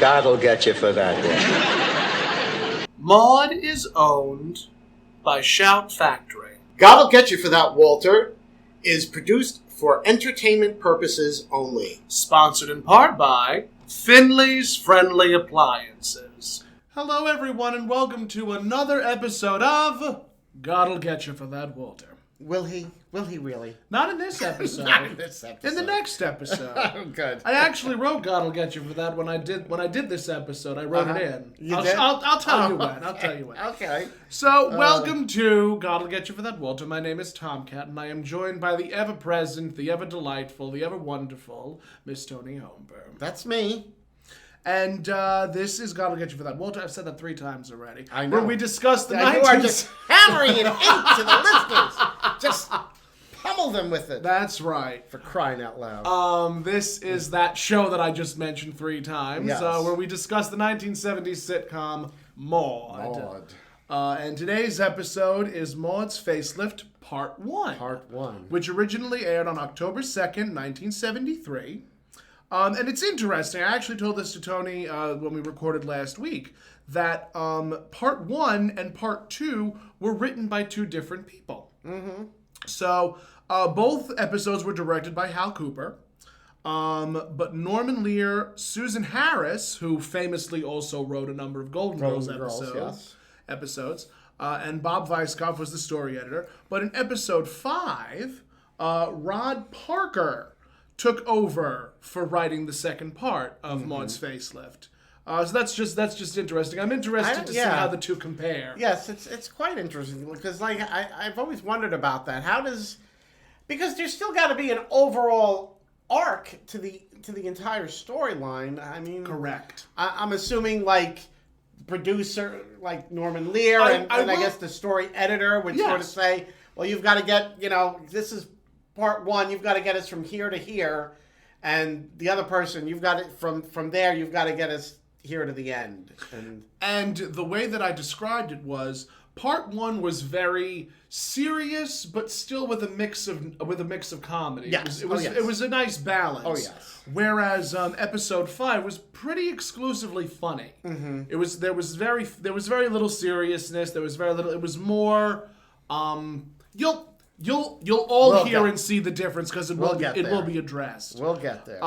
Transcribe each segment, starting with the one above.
God'll get you for that one. Maude is owned by Shout Factory. God'll Get You for That, Walter is produced for entertainment purposes only. Sponsored in part by Finley's Friendly Appliances. Hello, everyone, and welcome to another episode of God'll Get You for That, Walter. Will he? Will he really? Not in this episode. Not in this episode. In the next episode. Oh, good. I actually wrote "God'll Get You" for that when I did this episode. I wrote it in. You did? I'll tell you when. I'll tell you when. Okay. So, welcome to "God'll Get You for That, Walter." My name is Tomcat, and I am joined by the ever-present, the ever-delightful, the ever-wonderful Miss Toni Homeperm. That's me. And this is "God'll Get You for That, Walter." I've said that 3 times already. I know. Where we discussed the You are just hammering it into the listeners. Just pummel them with it. That's right. For crying out loud. This is that show that I just mentioned 3 times, Yes. where we discussed the 1970s sitcom Maude. And today's episode is Maude's Facelift Part 1. Part 1. Which originally aired on October 2nd, 1973. And it's interesting. I actually told this to Toni when we recorded last week, that Part 1 and Part 2 were written by 2 different people. Mm-hmm. So, both episodes were directed by Hal Cooper. But Norman Lear, Susan Harris, who famously also wrote a number of Golden Girls episodes, and Bob Weisskopf was the story editor. But in episode 5, Rod Parker took over for writing the second part of Maude's Facelift. So that's just interesting. I'm interested to see how the 2 compare. Yes, it's quite interesting because I've always wondered about that. Because there's still got to be an overall arc to the entire storyline. I mean, correct. I'm assuming producer like Norman Lear and I guess the story editor would sort of say, well, you've got to get this is part 1. You've got to get us from here to here, and the other person you've got it from there. You've got to get us here to the end. And the way that I described it was part 1 was very serious, but still with a mix of comedy. Yes. It was a nice balance. Oh yes. Whereas episode 5 was pretty exclusively funny. Mm-hmm. There was very little seriousness. There was very little. It was more. You'll all hear and see the difference because it will be addressed. We'll get there.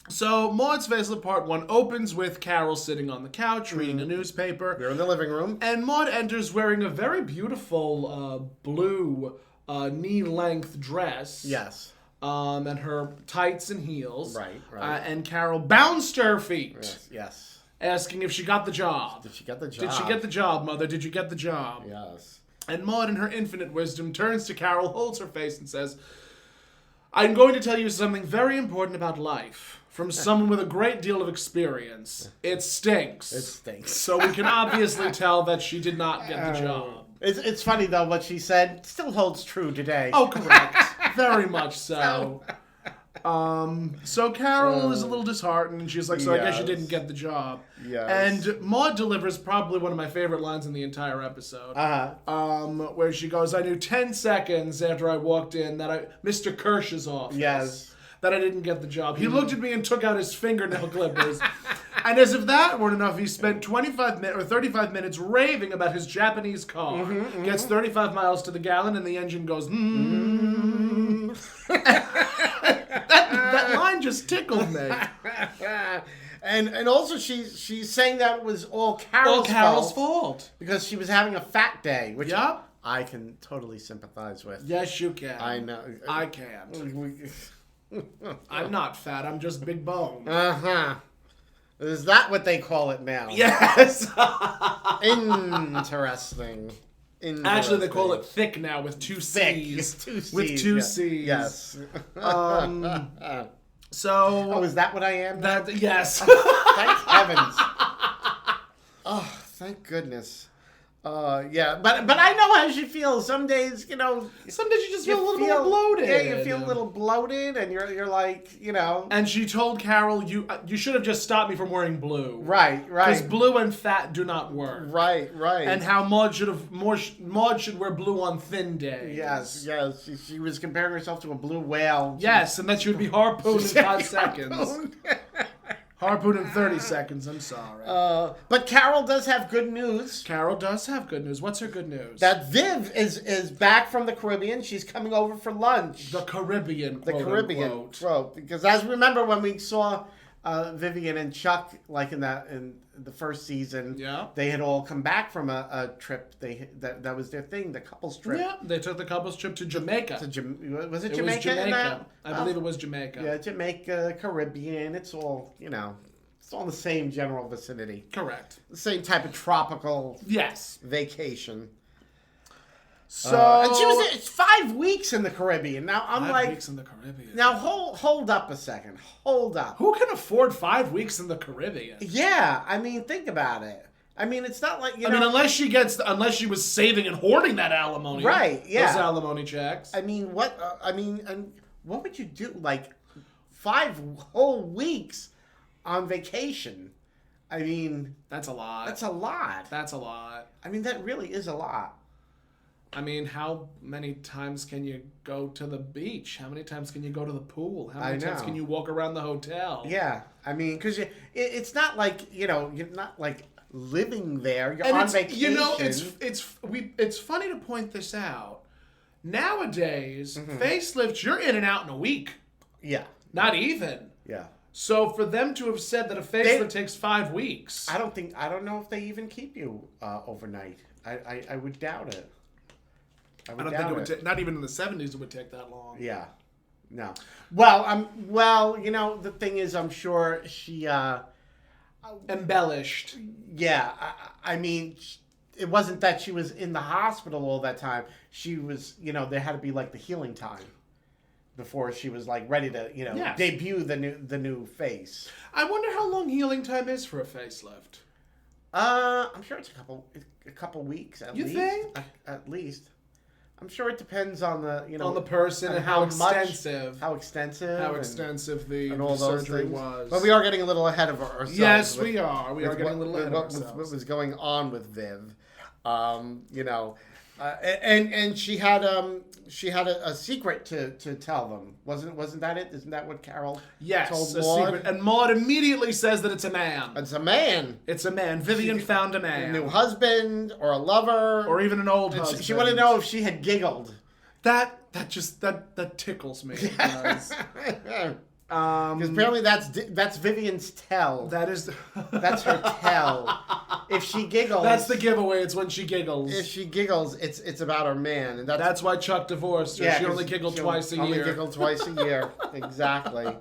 So, Maude's Facelift Part 1 opens with Carol sitting on the couch reading a newspaper. We're in the living room. And Maude enters wearing a very beautiful blue knee-length dress. Yes. And her tights and heels. Right. And Carol bounced her feet. Yes. Asking if she got the job. Did she get the job? Did she get the job, Mother? Did you get the job? Yes. And Maude, in her infinite wisdom, turns to Carol, holds her face, and says, I'm going to tell you something very important about life. From someone with a great deal of experience. It stinks. It stinks. So we can obviously tell that she did not get the job. It's funny, though, what she said still holds true today. Oh, correct. Very much so. So Carol is a little disheartened, and she's like, I guess you didn't get the job. Yes. And Maude delivers probably one of my favorite lines in the entire episode. Where she goes, I knew 10 seconds after I walked in that Mr. Kirsch's office. Yes. That I didn't get the job. He looked at me and took out his fingernail clippers. And as if that weren't enough, he spent 35 minutes raving about his Japanese car. Gets 35 miles to the gallon and the engine goes, that line just tickled me. And also she's saying that it was all Carol's fault. Because she was having a fat day, which I can totally sympathize with. Yes, you can. I know. I can't. I'm not fat. I'm just big bone. Is that what they call it now? Yes. Interesting. Actually, they call it thick now with 2 C's. With 2 C's. Yes. So. Oh, is that what I am? Yes. Thank heavens. Oh, thank goodness. Yeah, but I know how she feels. Some days, Some days you just feel a little more bloated. Yeah, you feel a little bloated, and you're like, And she told Carol, you should have just stopped me from wearing blue. Right. Because blue and fat do not work. Right. And how Maude should wear blue on thin days. Yes. She was comparing herself to a blue whale. Yes, and that she would be harpooned in 5 seconds. Harpoon in 30 seconds. I'm sorry. But Carol does have good news. Carol does have good news. What's her good news? That Viv is back from the Caribbean. She's coming over for lunch. The Caribbean, The Caribbean, quote. Because as remember when we saw Vivian and Chuck, like in the first season, they had all come back from a trip. That was their thing, the couples trip. Yeah, they took the couples trip to Jamaica. Was it Jamaica? It was Jamaica. I believe it was Jamaica. Yeah, Jamaica, Caribbean. It's all, it's all in the same general vicinity. Correct. The same type of tropical vacation. So and she was there, it's 5 weeks in the Caribbean. Now I'm 5 weeks in the Caribbean. Now hold up a second. Hold up. Who can afford 5 weeks in the Caribbean? Yeah, I mean, think about it. I mean, it's not like I mean, unless she was saving and hoarding that alimony, right? Yeah, those alimony checks. I mean, what? And what would you do? Like 5 whole weeks on vacation? I mean, that's a lot. That's a lot. That's a lot. I mean, that really is a lot. I mean, how many times can you go to the beach? How many times can you go to the pool? How many times can you walk around the hotel? Yeah, I mean, because it's not like you're not like living there. You're on vacation. It's funny to point this out. Nowadays, facelifts, you're in and out in a week. Yeah, not even. Yeah. So for them to have said that a facelift takes 5 weeks, I don't know if they even keep you overnight. I would doubt it. I don't think it would take. Not even in the 70s, it would take that long. Yeah, no. Well, the thing is, I'm sure she embellished. Yeah, I mean, it wasn't that she was in the hospital all that time. She was, there had to be like the healing time before she was like ready to, debut the new face. I wonder how long healing time is for a facelift. I'm sure it's a couple weeks at least. You think? At least. I'm sure it depends on the on the person and how extensive the surgery was. But we are getting a little ahead of ourselves. Yes, we are. We are getting a little ahead of ourselves. What was going on with Viv? And she had a secret to tell them. Wasn't that it? Isn't that what Carol told Maude? Secret. And Maude immediately says that it's a man. It's a man. It's a man. Vivian found a man. A new husband or a lover. Or even an old husband. She wanted to know if she had giggled. That tickles me. Because apparently that's Vivian's tell. That's her tell. If she giggles, that's the giveaway. It's when she giggles. If she giggles, it's about her man, and that's why Chuck divorced her. Yeah, she only giggled twice a year. Only giggled twice a year. Exactly.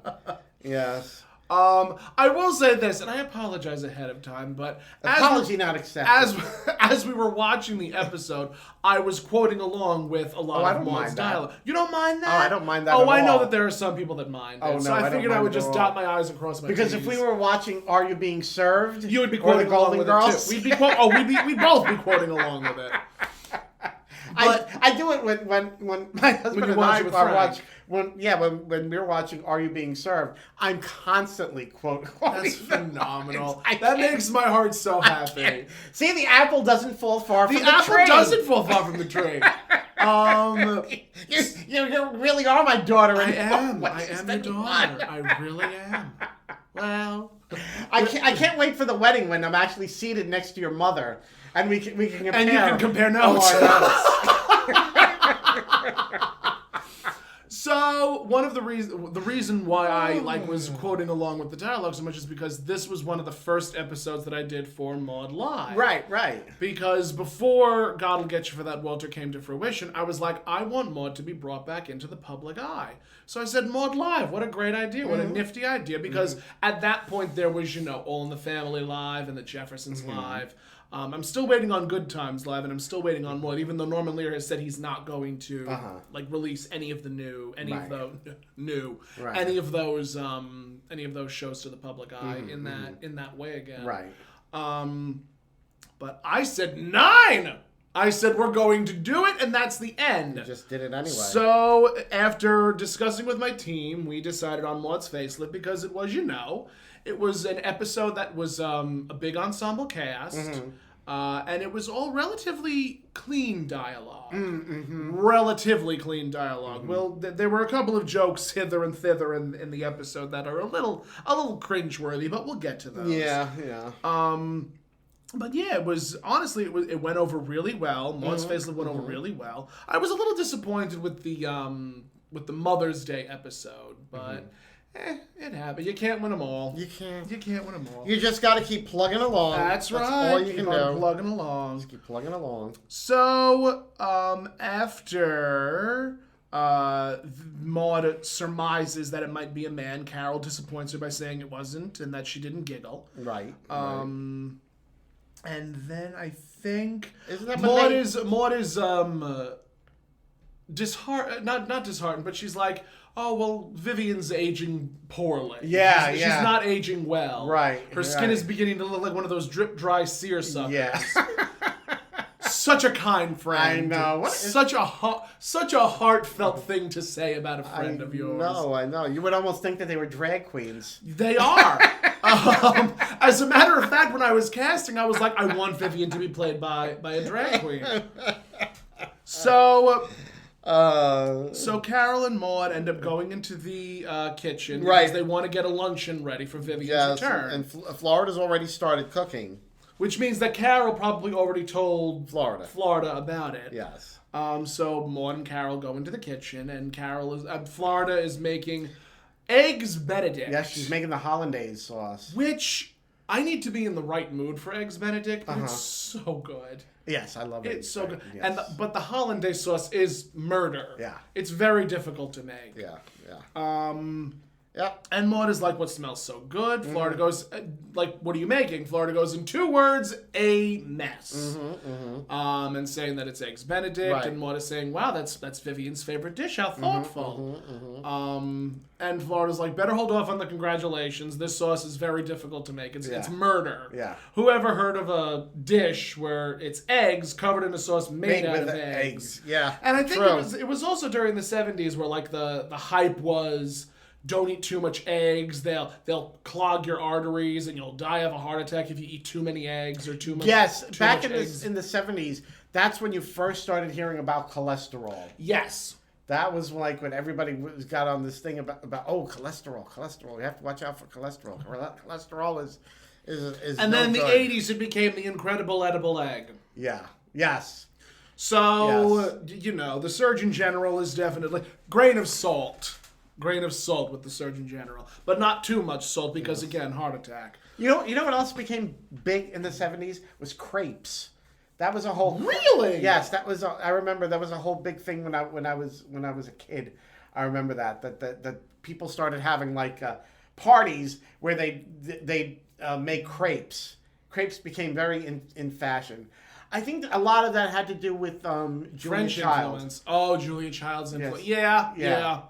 Yes. I will say this, and I apologize ahead of time, but apology not accepted. As we were watching the episode, I was quoting along with a lot of Maude's dialogue. You don't mind that? Oh, I don't mind that at all. I know that there are some people that mind it. So I figured I would just dot my I's and cross my T's. Because if we were watching Are You Being Served? You would be quoting along with it too. We'd both be quoting along with it. I do it when my husband and I watch when we're watching Are You Being Served, I'm constantly quoting. That's phenomenal. That makes my heart so happy. See, the apple doesn't fall far from the tree. The apple doesn't fall far from the tree. You really are my daughter. I am your daughter. I really am. Well, I can't wait for the wedding when I'm actually seated next to your mother. And we can compare. And you can compare notes. So one of the reason why I was quoting along with the dialogue so much is because this was one of the first episodes that I did for Maude Live. Right. Because before God'll Get You for That Walter came to fruition, I was like, I want Maude to be brought back into the public eye. So I said, Maude Live, what a great idea, what a nifty idea. Because at that point there was, All in the Family Live and the Jeffersons Live. I'm still waiting on Good Times Live, and I'm still waiting on Maude, even though Norman Lear has said he's not going to release any of those shows to the public eye in that way again. Right. But I said 9. I said we're going to do it, and that's the end. You just did it anyway. So after discussing with my team, we decided on Maude's Facelift because it was, it was an episode that was a big ensemble cast. And it was all relatively clean dialogue. Mm-hmm. Relatively clean dialogue. Mm-hmm. Well, there were a couple of jokes hither and thither in the episode that are a little cringe-worthy, but we'll get to those. Yeah. But yeah, it was honestly it went over really well. Maude's Facelift went over really well. I was a little disappointed with the Mother's Day episode, but it happened. You can't win them all. You can't win them all. You just got to keep plugging along. That's right. All you can do. Plugging along. Just keep plugging along. So after Maude surmises that it might be a man, Carol disappoints her by saying it wasn't and that she didn't giggle. Right. And then I think Isn't that Maude is disheartened, not disheartened, but she's like, oh, well, Vivian's aging poorly. Yeah, She's not aging well. Right. Her skin is beginning to look like one of those drip dry seersuckers. Yes. Such a kind friend. I know. Such a heartfelt thing to say about a friend of yours. I know. You would almost think that they were drag queens. They are. As a matter of fact, when I was casting, I was like, I want Vivian to be played by a drag queen. So Carol and Maude end up going into the kitchen because they want to get a luncheon ready for Vivian's return. And Florida's already started cooking. Which means that Carol probably already told Florida about it. Yes. So Maude and Carol go into the kitchen, and Florida is making eggs benedict. Yes, she's making the hollandaise sauce. Which I need to be in the right mood for eggs benedict, but it's so good. Yes, I love it. It's so good. Yes. But the hollandaise sauce is murder. Yeah. It's very difficult to make. Yeah. Yep. And Maude is like, what smells so good? Florida goes, like, what are you making? Florida goes, in 2 words, a mess. And saying that it's eggs benedict. Right. And Maude is saying, wow, that's Vivian's favorite dish. How thoughtful. And Florida's like, better hold off on the congratulations. This sauce is very difficult to make. It's murder. Yeah. Whoever heard of a dish where it's eggs covered in a sauce made out of eggs? Yeah. And I think it was also during the 70s where, like, the hype was, don't eat too much eggs. They'll clog your arteries, and you'll die of a heart attack if you eat too many eggs or too much. Yes, back in the 70s, that's when you first started hearing about cholesterol. Yes, that was like when everybody got on this thing about cholesterol. You have to watch out for cholesterol. Cholesterol is. And then in the 80s, it became the incredible edible egg. Yeah. Yes. So the Surgeon General is definitely grain of salt with the Surgeon General, but not too much salt because again, heart attack. You know what else became big in the 70s was crepes. That was a whole really. Yes, that was. I remember that was a whole big thing when I was a kid. I remember that people started having like parties where they make crepes. Crepes became very in fashion. I think a lot of that had to do with Julia Child. Oh, Julia Child's influence. Yes. Yeah.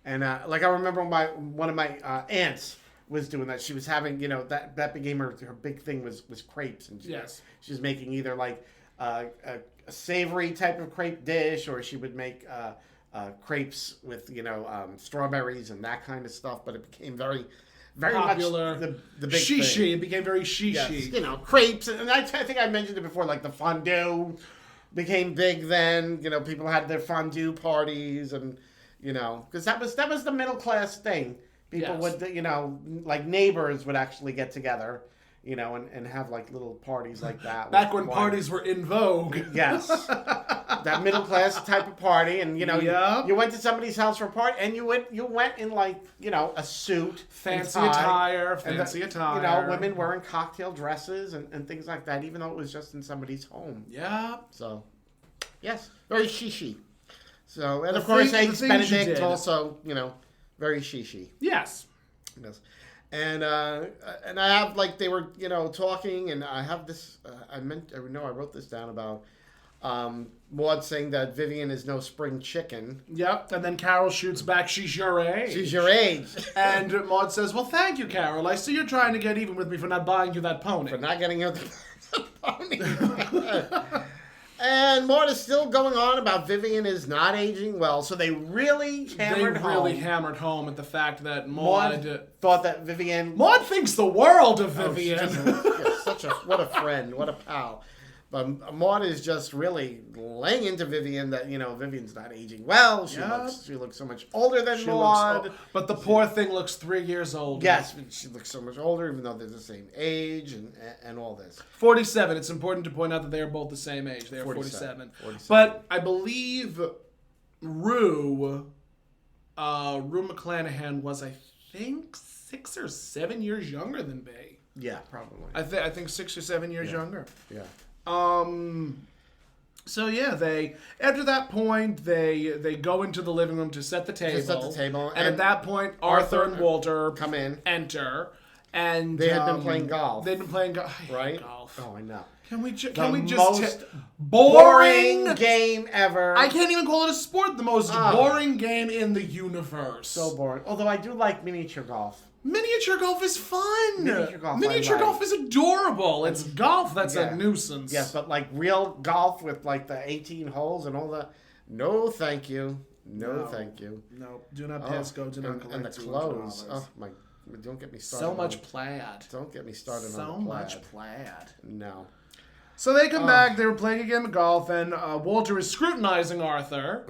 And like I remember one of my aunts was doing that. She was having, that became her big thing was crepes. And she was making either like a savory type of crepe dish, or she would make crepes with, strawberries and that kind of stuff. But it became very, very popular. Much the big shishi. thing. It became very shishi. Yes. Crepes. And I think I mentioned it before, like the fondue became big then. People had their fondue parties and... because that was the middle class thing. People would, like neighbors would actually get together, and have like little parties like that. Back when parties were in vogue. Yes. That middle class type of party, and you went to somebody's house for a party, and you went in like a suit, fancy attire. Women wearing cocktail dresses and things like that, even though it was just in somebody's home. Yeah. So, yes, very shishi. So, and of course, eggs benedict also, very shishi. Yes. And I have, like, they were, talking, and I have this, I wrote this down about Maude saying that Vivian is no spring chicken. Yep, and then Carol shoots back, she's your age. She's your age. And Maude says, well, thank you, Carol. I see you're trying to get even with me for not buying you that pony. For not getting you the pony. And Maude is still going on about Vivian is not aging well, so they really hammered home at the fact that Maude thought that Vivian... Maude thinks the world of Vivian. So what a friend, what a pal. But Maude is just really laying into Vivian that, Vivian's not aging well. She looks so much older than Maude. But the poor thing looks 3 years older. Yes, she looks so much older, even though they're the same age and all this. 47. It's important to point out that they are both the same age. They are 47. 47. But I believe Rue McClanahan was, I think, 6 or 7 years younger than Bay. Yeah, probably. I think 6 or 7 years younger. Yeah. So yeah, after that point they go into the living room to set the table. And at that point, Arthur and Walter come in, enter, and they had been playing golf. They'd been playing golf, right? Golf. Oh, I know. Can we just most boring game ever? I can't even call it a sport. The most boring game in the universe. So boring. Although I do like miniature golf. Miniature golf is fun. Miniature golf is adorable. It's golf that's a nuisance. Yes, but like real golf with like the 18 holes and all the... No, thank you. No, thank you. No, do not pass go. Do not collect. And the clothes. Oh, my... Don't get me started. So much plaid. Don't get me started on the plaid. So much plaid. No. So they come back. They were playing a game of golf, and Walter is scrutinizing Arthur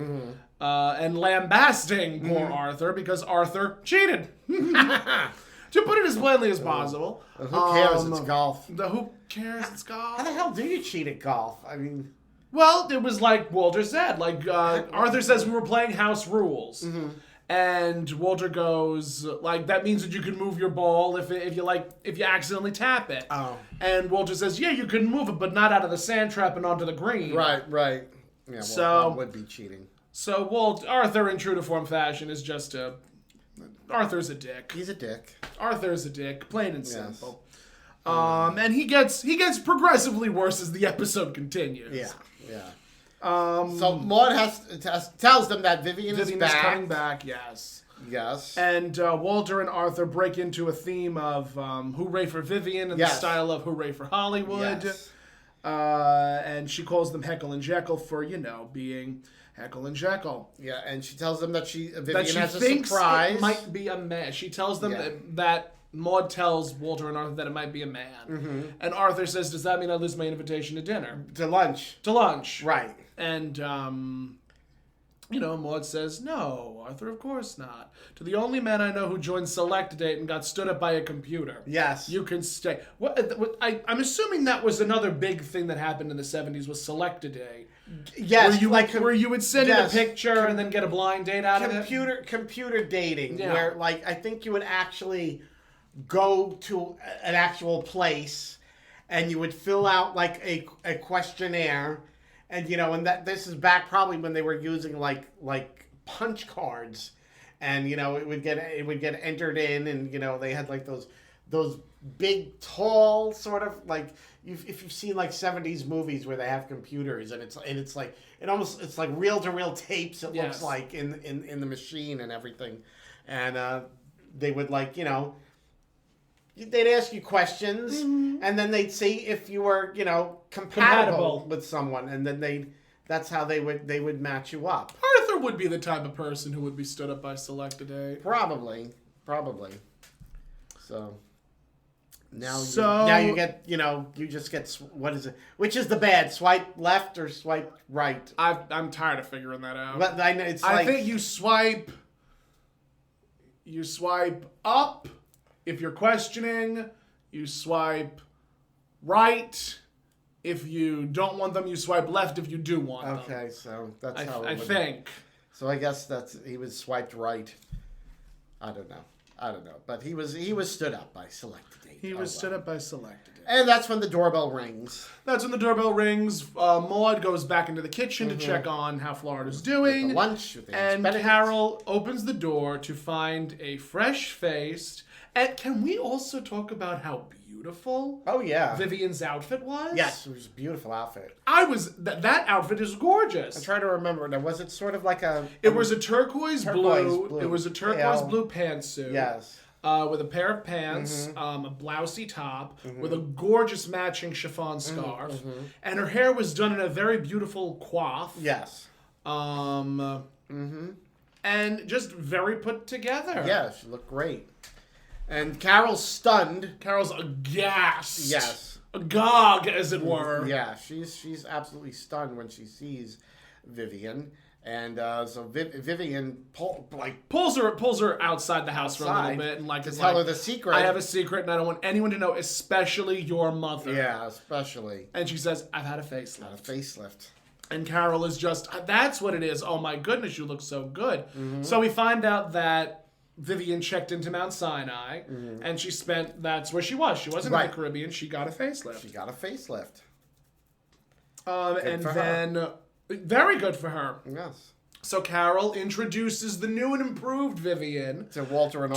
and lambasting poor Arthur because Arthur cheated. To put it as plainly as possible. Who cares? It's golf. Who cares? It's golf. How the hell do you cheat at golf? I mean... Well, it was like Walter said. Like, Arthur says we were playing house rules. And Walter goes, like, that means that you can move your ball if you accidentally tap it. Oh. And Walter says, yeah, you can move it, but not out of the sand trap and onto the green. Right. Yeah, well, so that would be cheating. So Arthur, in true to form fashion, is just Arthur's a dick. He's a dick. Arthur's a dick, plain and simple. And he gets progressively worse as the episode continues. Yeah. So Maude tells them that Vivian is back. Coming back, yes. And Walter and Arthur break into a theme of Hooray for Vivian in the style of Hooray for Hollywood. Yes. And she calls them Heckle and Jekyll for, being Heckle and Jekyll. Yeah, and she tells them that Vivian has a thinks surprise. It might be a man. She tells them that Maude tells Walter and Arthur that it might be a man. And Arthur says, does that mean I lose my invitation to dinner? To lunch. Right. And, Maude says, no, Arthur, of course not. To the only man I know who joined Select Date and got stood up by a computer. Yes. You can stay. I'm assuming that was another big thing that happened in the 70s was Select a Date. Yes. Where you would send in a picture and then get a blind date out of it? Computer dating. Yeah. Where, I think you would actually go to an actual place and you would fill out, a questionnaire. And and that this is back probably when they were using like punch cards, and it would get entered in, and they had those big tall sort of if you've seen 70s movies where they have computers and it's like reel to reel tapes it looks like in the machine and everything, and they would they'd ask you questions, and then they'd see if you were, compatible with someone, and then that's how they would match you up. Arthur would be the type of person who would be stood up by Select a Date. Probably. So now you get, you just get, what is it? Which is the bad? Swipe left or swipe right? I'm tired of figuring that out. But I know I think you swipe up. If you're questioning, you swipe right. If you don't want them, you swipe left if you do want them. Okay, so that's how I think. So I guess he was swiped right. I don't know. But he was stood up by Select Date. He was stood up by Select Date. And that's when the doorbell rings. Maude goes back into the kitchen to check on how Florida's doing. With the lunch. And Carol opens the door to find a fresh-faced... And can we also talk about how beautiful Vivian's outfit was? Yes, it was a beautiful outfit. That outfit is gorgeous. I'm trying to remember. Now, was it sort of like a... It was a turquoise blue. It was a turquoise blue pantsuit. Yes. With a pair of pants, a blousey top, with a gorgeous matching chiffon scarf. And her hair was done in a very beautiful coif. Yes. And just very put together. Yeah, she looked great. And Carol's stunned. Carol's aghast. Yes. agog, as it were. Yeah, she's absolutely stunned when she sees Vivian. And so Vivian pulls her outside the house for a little bit and to tell her the secret. I have a secret and I don't want anyone to know, especially your mother. Yeah, especially. And she says, I've had a facelift. Had a facelift. And Carol is just, that's what it is. Oh my goodness, you look so good. Mm-hmm. So we find out that Vivian checked into Mount Sinai and that's where she was. She wasn't in the Caribbean. She got a facelift. And then... Very good for her. Yes. So Carol introduces the new and improved Vivian to Walter and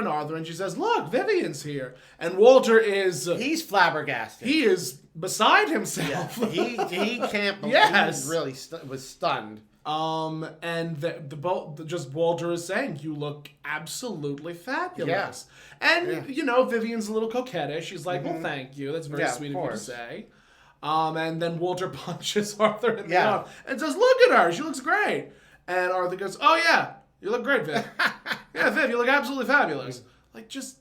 Arthur. And she says, look, Vivian's here. And Walter is... he's flabbergasted. He is beside himself. Yeah. He can't believe he really was stunned. And just Walter is saying, you look absolutely fabulous. Yeah. And, Vivian's a little coquettish. She's like, well, thank you. That's very sweet of you to say. And then Walter punches Arthur in the arm and says, look at her. She looks great. And Arthur goes, oh, yeah. You look great, Viv. Yeah, Viv, you look absolutely fabulous. Like, just...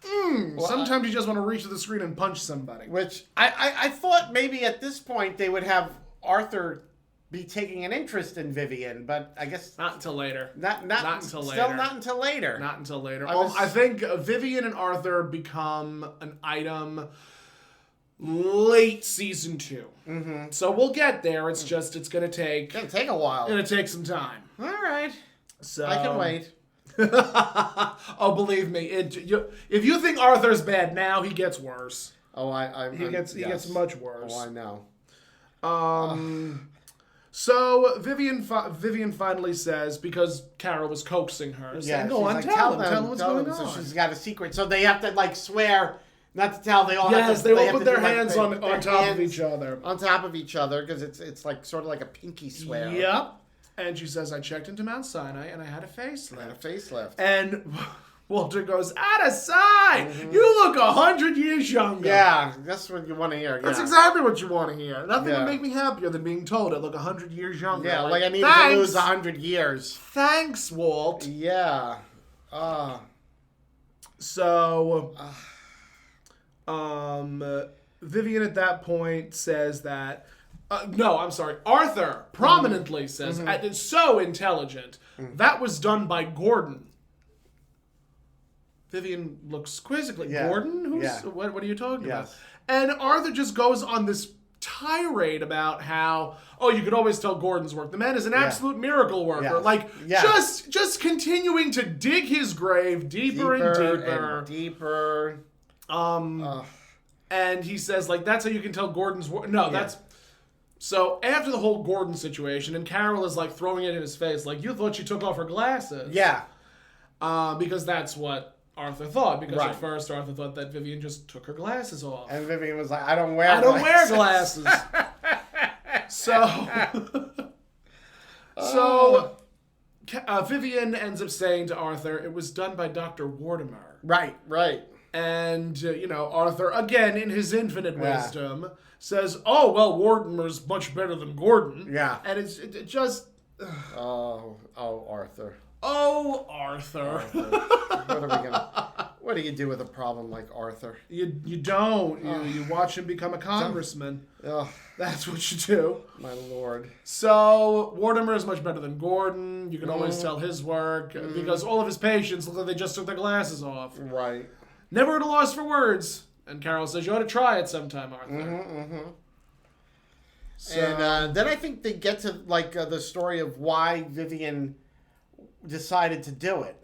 sometimes you just want to reach to the screen and punch somebody. Which I thought maybe at this point they would have Arthur be taking an interest in Vivian, but I guess... Not until later. Not until later. Still not until later. Not until later. I think Vivian and Arthur become an item... late season 2. Mm-hmm. So we'll get there. It's just, it's going to take... It's going to take a while. It's going to take some time. All right. So I can wait. Oh, believe me. If you think Arthur's bad now, he gets worse. Oh, he gets much worse. Oh, I know. So Vivian finally says, because Carol was coaxing her, saying, go on, tell them what's going on. So she's got a secret. So they have to, swear... Not to tell, they all put their hands on top of each other. On top of each other, because it's like sort of like a pinky swear. Yep. And she says, I checked into Mount Sinai and I had a facelift. And Walter goes, out of sight! Mm-hmm. You look 100 years younger. Yeah, that's what you want to hear. Yeah. That's exactly what you want to hear. Nothing would make me happier than being told I look 100 years younger. Yeah, like I need to lose 100 years. Thanks, Walt. Yeah. So... Vivian at that point says that... Arthur prominently says, it's so intelligent, that was done by Gordon. Vivian looks quizzically. Yeah. Gordon? What are you talking about? And Arthur just goes on this tirade about how, you could always tell Gordon's work. The man is an absolute miracle worker. Just continuing to dig his grave deeper and deeper. And he says, that's how you can tell Gordon's work. That's... So, after the whole Gordon situation, and Carol is, throwing it in his face, you thought she took off her glasses. Yeah. Because that's what Arthur thought. Because at first, Arthur thought that Vivian just took her glasses off. And Vivian was like, I don't wear glasses. So, Vivian ends up saying to Arthur, it was done by Dr. Wartimer. Right. And, Arthur, again, in his infinite wisdom, says, Wartimer's much better than Gordon. Yeah. And it just... Arthur. Oh, Arthur. What do you do with a problem like Arthur? You don't. You watch him become a congressman. That's what you do. My lord. So, Wartimer is much better than Gordon. You can always tell his work, because all of his patients look like they just took their glasses off. Right. Never at a loss for words. And Carol says, you ought to try it sometime, Arthur. So, and then I think they get to, the story of why Vivian decided to do it.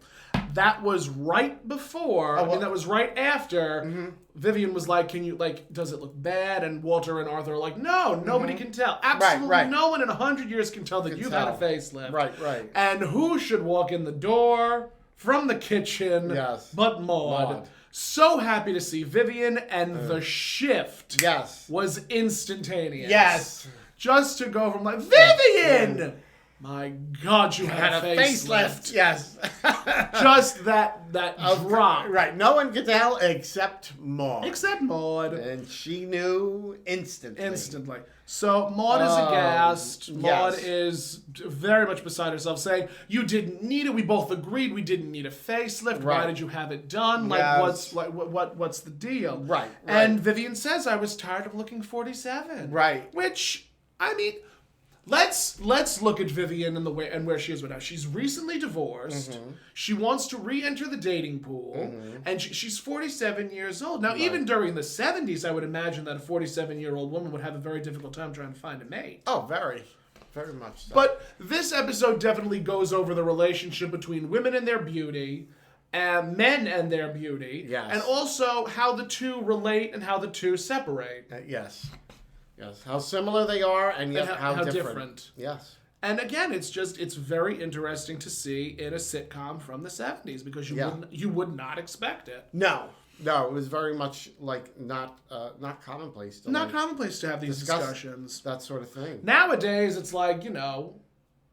That was right before, that was right after Vivian was like, can you, does it look bad? And Walter and Arthur are like, no, nobody can tell. Absolutely no one in 100 years can tell that you've had a facelift. Right. And who should walk in the door from the kitchen but Maude? So happy to see Vivian, and the shift was instantaneous. Yes. Just to go from Vivian! My God, you had a facelift. Yes. Just that drop. Right. No one could tell except Maude. And she knew instantly. So Maude is aghast. Maude is very much beside herself, saying, "You didn't need it. We both agreed we didn't need a facelift. Right. Why did you have it done? What's the deal?" Right. And Vivian says, "I was tired of looking 47." Right. Which, I mean, let's look at Vivian and where she is right now. She's recently divorced. Mm-hmm. She wants to re-enter the dating pool, and she's 47 years old. Now, even during the 70s, I would imagine that a 47-year-old woman would have a very difficult time trying to find a mate. Oh, very. Very much so. But this episode definitely goes over the relationship between women and their beauty, and men and their beauty, and also how the two relate and how the two separate. Yes, how similar they are, and yet how different. Yes. And again, it's very interesting to see in a sitcom from the 70s because you would not expect it. No, it was very much like not commonplace. Commonplace to have these discussions. That sort of thing. Nowadays, it's like,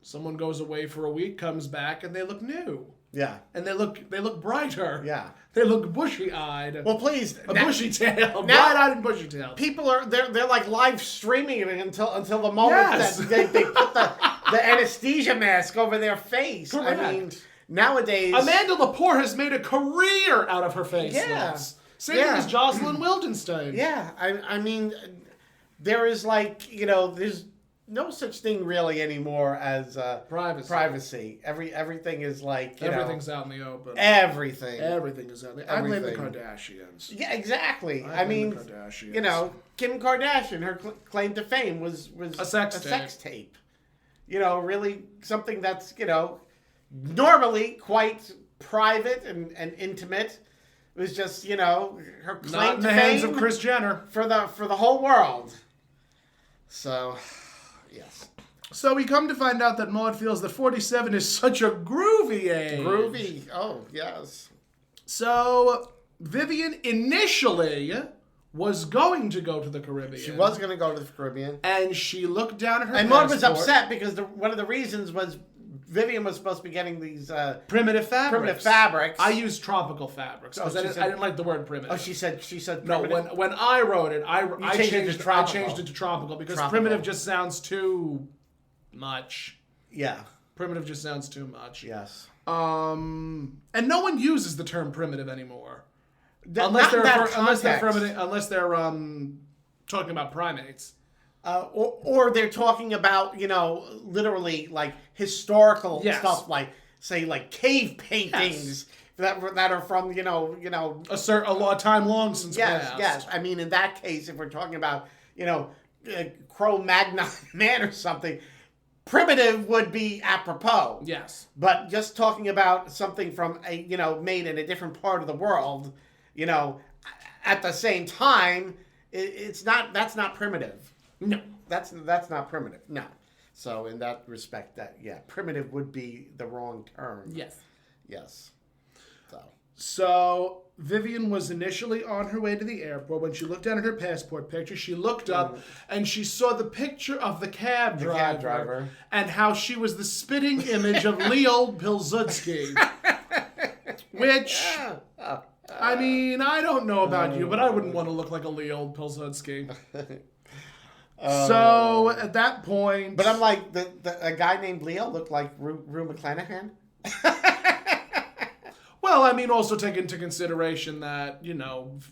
someone goes away for a week, comes back, and they look new. Yeah. And they look brighter. Yeah. They look bushy-eyed. Well, please. Bushy tail. Bright-eyed and bushy tail. People they're like live streaming it until the moment that they put the anesthesia mask over their face. Correct. I mean, nowadays. Amanda Lepore has made a career out of her face. Yeah. Same as Jocelyn Wildenstein. Yeah. I mean, there is there's no such thing really anymore as privacy. Everything is like everything's out in the open. Everything is out there. I blame the Kardashians. Yeah, exactly. I mean, the Kardashians. Kim Kardashian, her claim to fame was a sex tape. Really something that's normally quite private and intimate. It was just her claim not in the hands of Kris Jenner for the whole world. So. Yes. So we come to find out that Maude feels that 47 is such a groovy age. Groovy. Oh, yes. So Vivian initially was going to go to the Caribbean. She was going to go to the Caribbean. And she looked down at her And Maude was upset because one of the reasons was Vivian was supposed to be getting these primitive fabrics. I used tropical fabrics because I didn't like the word primitive. Oh, she said primitive. No, when I wrote it, I changed it to tropical because primitive just sounds too much. Yeah. Primitive just sounds too much. Yes. And no one uses the term primitive anymore. Unless they're talking about primates. Or they're talking about, literally like historical stuff, like say like cave paintings that are from, a time long since past. Yes. I mean, in that case, if we're talking about, Cro-Magnon man or something, primitive would be apropos. Yes. But just talking about something from made in a different part of the world, at the same time, that's not primitive. No. That's not primitive. No. So in that respect, primitive would be the wrong term. Yes. Yes. So Vivian was initially on her way to the airport. When she looked down at her passport picture, she looked up and she saw the picture of the cab driver and how she was the spitting image of Leo Pilsudski. Which, I mean, I don't know about you, but I wouldn't want to look like a Leo Pilsudski. So at that point, but I'm like a guy named Leo looked like Rue McClanahan. Well, I mean, also take into consideration that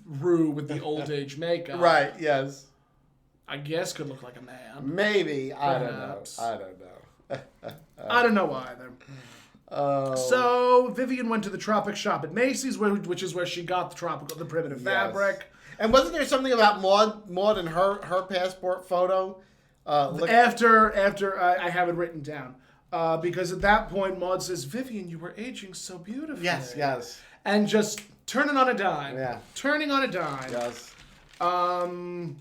Rue with the old age makeup, right? Yes, I guess could look like a man. Maybe. Perhaps. I don't know. I don't know either. So Vivian went to the Tropic Shop at Macy's, which is where she got the primitive fabric. And wasn't there something about Maude and her passport photo? After I have it written down. Because at that point, Maude says, "Vivian, you were aging so beautifully." Yes. And just turning on a dime. Yeah. Turning on a dime. Yes. And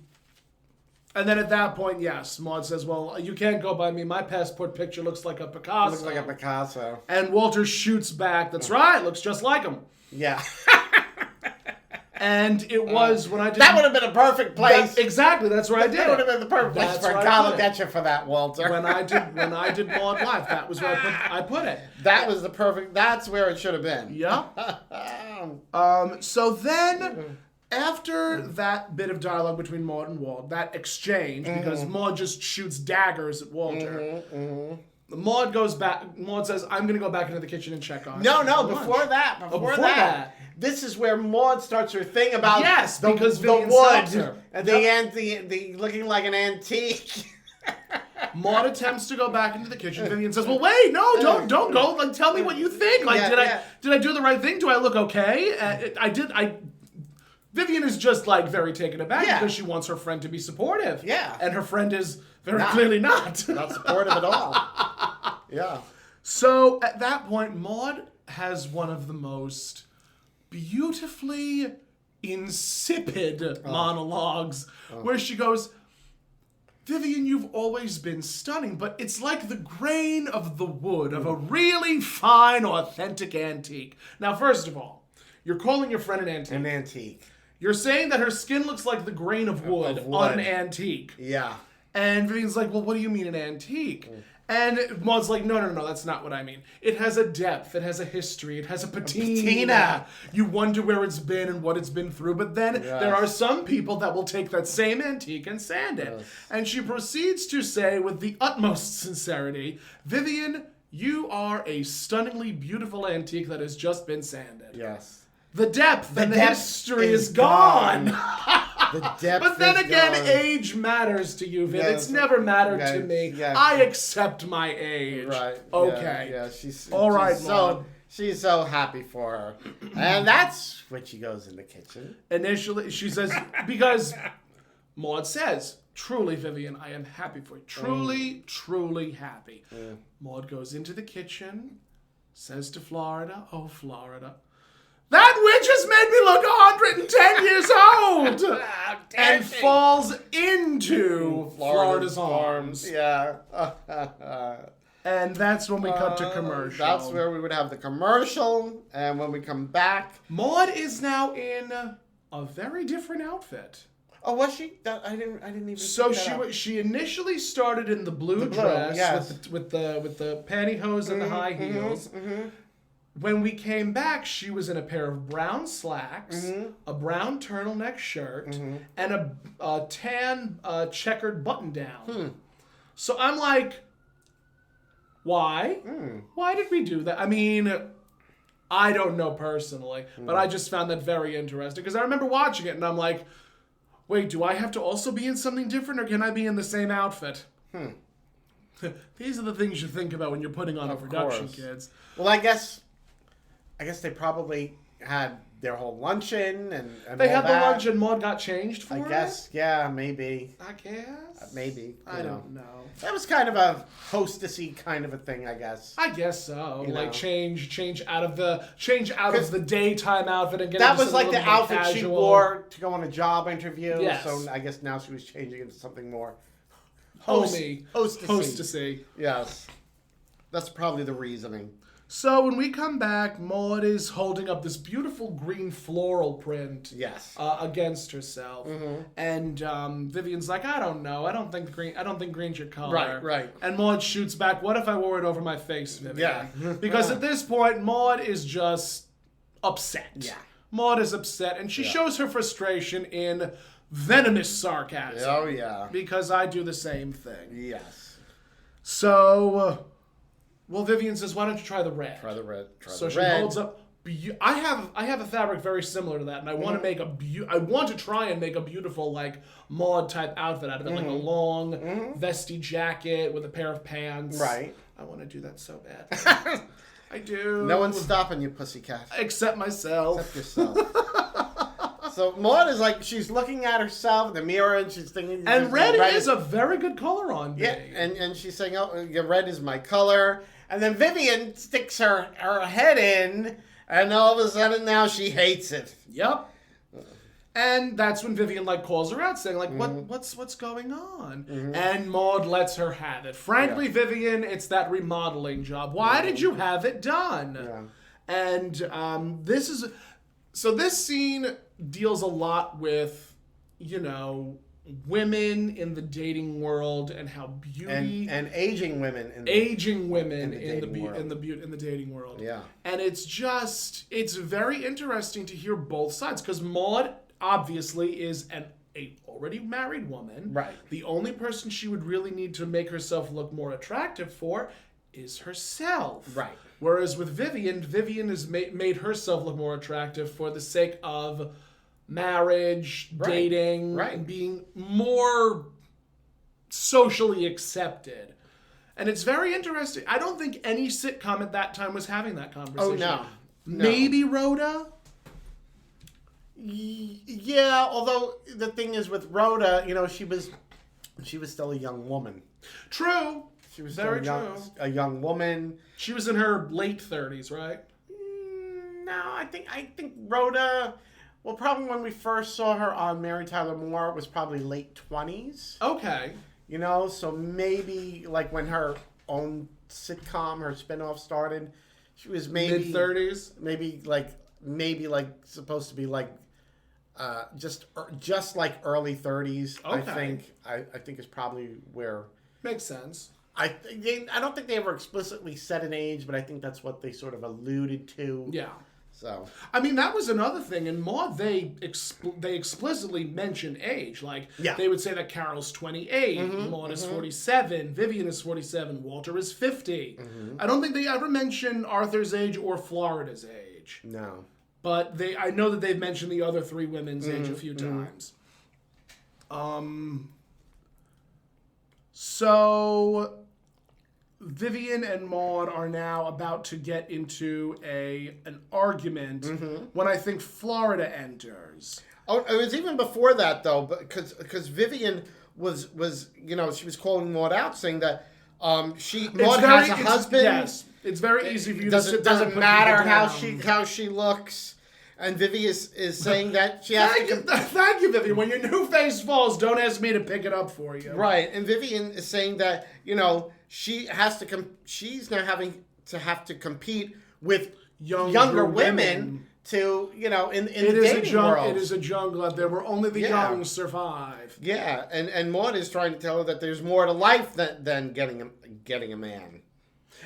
then at that point, yes, Maude says, "Well, you can't go by me. My passport picture looks like a Picasso." Looks like a Picasso. And Walter shoots back, "That's right. Looks just like him." Yeah. And it was when I did... That would have been a perfect place. Exactly, that's where I did it. That would have been the perfect place for a God get you for that, Walter. When I did Maude Live, that was where I put it. That was the perfect... That's where it should have been. Yeah. So then... After that bit of dialogue between Maude and Walt, that exchange, because Maude just shoots daggers at Walter, Maude goes back. Maude says, "I'm going to go back into the kitchen and check on." No, before that. This is where Maude starts her thing about because the Vivian wood her. and the looking like an antique. Maude attempts to go back into the kitchen. Vivian says, "Well, wait, no, don't go. Like, tell me what you think. Like, did I do the right thing? Do I look okay? I did. Vivian is just like very taken aback because she wants her friend to be supportive. Yeah. And her friend is very clearly not. Not supportive at all. Yeah. So at that point, Maude has one of the most beautifully insipid monologues where she goes, "Vivian, you've always been stunning, but it's like the grain of the wood of a really fine, authentic antique." Now, first of all, you're calling your friend an antique. An antique. You're saying that her skin looks like the grain of wood on an antique. Yeah. And Vivian's like, "Well, what do you mean an antique?" And Maude's like, no, that's not what I mean. It has a depth, it has a history, it has a patina. You wonder where it's been and what it's been through, but then there are some people that will take that same antique and sand it. And she proceeds to say with the utmost sincerity, "Vivian, you are a stunningly beautiful antique that has just been sanded." Yes. The depth and the history is gone. The depth But then again, gone. Age matters to you, Viv. It's never mattered to me. Yeah. I accept my age. Right. Okay. Yeah, she's all right, Maude. She's so happy for her. And that's when she goes in the kitchen. Initially, she says, because Maude says, "Truly, Vivian, I am happy for you. Truly, truly happy." Maude goes into the kitchen, says to Florida, "Oh, Florida, that witch has made me look 110 years old!" And falls into Florida's arms. Yeah. And that's when we cut to commercial. That's where we would have the commercial. And when we come back... Maude is now in a very different outfit. Oh, was she? I didn't even. So she initially started in the blue dress with the pantyhose and the high heels. When we came back, she was in a pair of brown slacks, a brown turtleneck shirt, and a tan checkered button-down. So I'm like, why? Why did we do that? I mean, I don't know personally, but I just found that very interesting because I remember watching it and I'm like, wait, do I have to also be in something different or can I be in the same outfit? These are the things you think about when you're putting on a production, kids. Well, I guess they probably had their whole luncheon and they had the luncheon. Maude got changed for it? I guess, yeah, maybe. I guess? Maybe. I don't know. That was kind of a hostessy kind of a thing, I guess. I guess so. You like know. change out of the daytime outfit and get that was like the outfit casual. She wore to go on a job interview. Yes. So I guess now she was changing into something more hostessy. Yes. That's probably the reasoning. So when we come back, Maude is holding up this beautiful green floral print against herself. And Vivian's like, "I don't know. I don't think green's your color." Right. And Maude shoots back, "What if I wore it over my face, Vivian?" Yeah. Because at this point, Maude is just upset. Yeah. Maude is upset, and she shows her frustration in venomous sarcasm. Oh, yeah. Because I do the same thing. Yes. So... well, Vivian says, "Why don't you try the red?" Try the red. So she holds up. I have a fabric very similar to that, and I want to make I want to try and make a beautiful like Maude type outfit out of it, like a long vesty jacket with a pair of pants. Right. I want to do that so bad. I do. No one's stopping you, pussycat. Except myself. Except yourself. So Maude is like, she's looking at herself in the mirror and she's thinking... And red is a very good color on me. Yeah, and she's saying, "Oh, red is my color." And then Vivian sticks her head in, and all of a sudden now she hates it. Yep. And that's when Vivian like calls her out, saying like, "What's going on?" And Maude lets her have it. Frankly, Vivian, it's that remodeling job. Why did you have it done? Yeah. And this scene deals a lot with, women in the dating world and how beauty and aging women in the dating world. Yeah. And it's very interesting to hear both sides, because Maude obviously is a already married woman. Right. The only person she would really need to make herself look more attractive for is herself. Right. Whereas with Vivian has made herself look more attractive for the sake of marriage, dating, and being more socially accepted. And it's very interesting. I don't think any sitcom at that time was having that conversation. Oh, no. Maybe Rhoda? Yeah, although the thing is with Rhoda, she was still a young woman. True. She was very true. A young woman. She was in her late 30s, right? No, I think Rhoda. Well, probably when we first saw her on Mary Tyler Moore, it was probably late 20s. Okay. So maybe like when her own sitcom, her spinoff started, she was maybe mid-30s. Maybe like supposed to be like just like early 30s. Okay. I think is probably where makes sense. I don't think they ever explicitly said an age, but I think that's what they sort of alluded to. Yeah. So I mean, that was another thing. In Maude, they explicitly mention age. Like, they would say that Carol's 28, Maude is 47, Vivian is 47, Walter is 50. I don't think they ever mention Arthur's age or Florida's age. No. But I know that they've mentioned the other three women's age a few times. So Vivian and Maude are now about to get into an argument when I think Florida enters. Oh, it was even before that though, because Vivian was she was calling Maude out, saying that Maude has a husband. Yes, it's very easy for you to sit doesn't matter how she looks. And Vivian is saying that she has to... Thank you, Vivian. When your new face falls, don't ask me to pick it up for you. Right. And Vivian is saying that, she has to... she's now have to compete with younger women to, in the dating world. It is a jungle out there where only the young survive. Yeah. And Maude is trying to tell her that there's more to life than getting a man.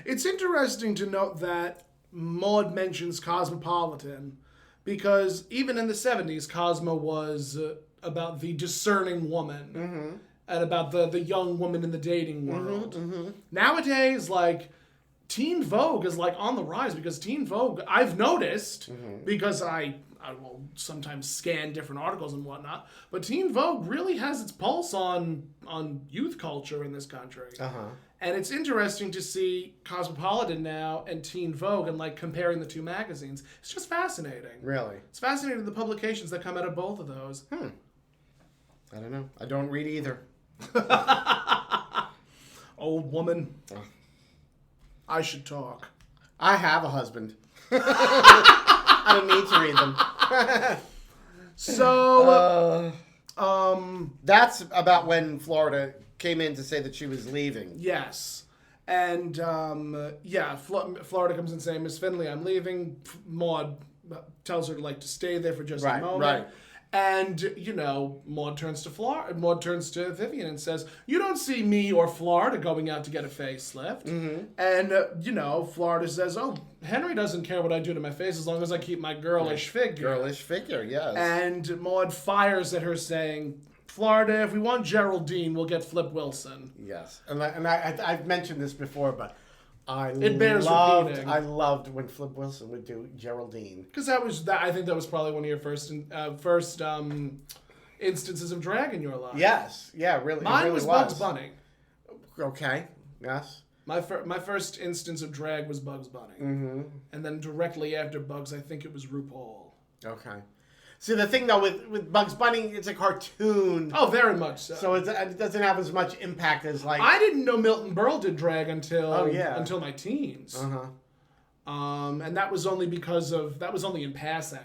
It's interesting to note that Maude mentions Cosmopolitan, because even in the 70s, Cosmo was about the discerning woman and about the young woman in the dating world. Nowadays, like, Teen Vogue is, like, on the rise, because Teen Vogue, I've noticed, because I will sometimes scan different articles and whatnot, but Teen Vogue really has its pulse on youth culture in this country. And it's interesting to see Cosmopolitan now and Teen Vogue and, like, comparing the two magazines. It's just fascinating. Really? It's fascinating, the publications that come out of both of those. I don't know. I don't read either. Old woman. I should talk. I have a husband. I don't need to read them. So, that's about when Florida came in to say that she was leaving. Yes. And, Florida comes in saying, Miss Finley, I'm leaving. Maude tells her to stay there for just a moment. Right. And, Maude turns to Vivian and says, you don't see me or Florida going out to get a facelift. And, Florida says, oh, Henry doesn't care what I do to my face as long as I keep my girlish figure. Girlish figure, yes. And Maude fires at her saying, Florida, if we want Geraldine, we'll get Flip Wilson. Yes. And I've mentioned this before, but it bears repeating. I loved when Flip Wilson would do Geraldine. Because I think that was probably one of your first instances of drag in your life. Yes. Yeah, really. Mine really was Bugs Bunny. Okay. Yes. My first instance of drag was Bugs Bunny. And then directly after Bugs, I think it was RuPaul. Okay. See, the thing, though, with Bugs Bunny, it's a cartoon. Oh, very much so. So it doesn't have as much impact as, like... I didn't know Milton Berle did drag until my teens. And that was only in passing.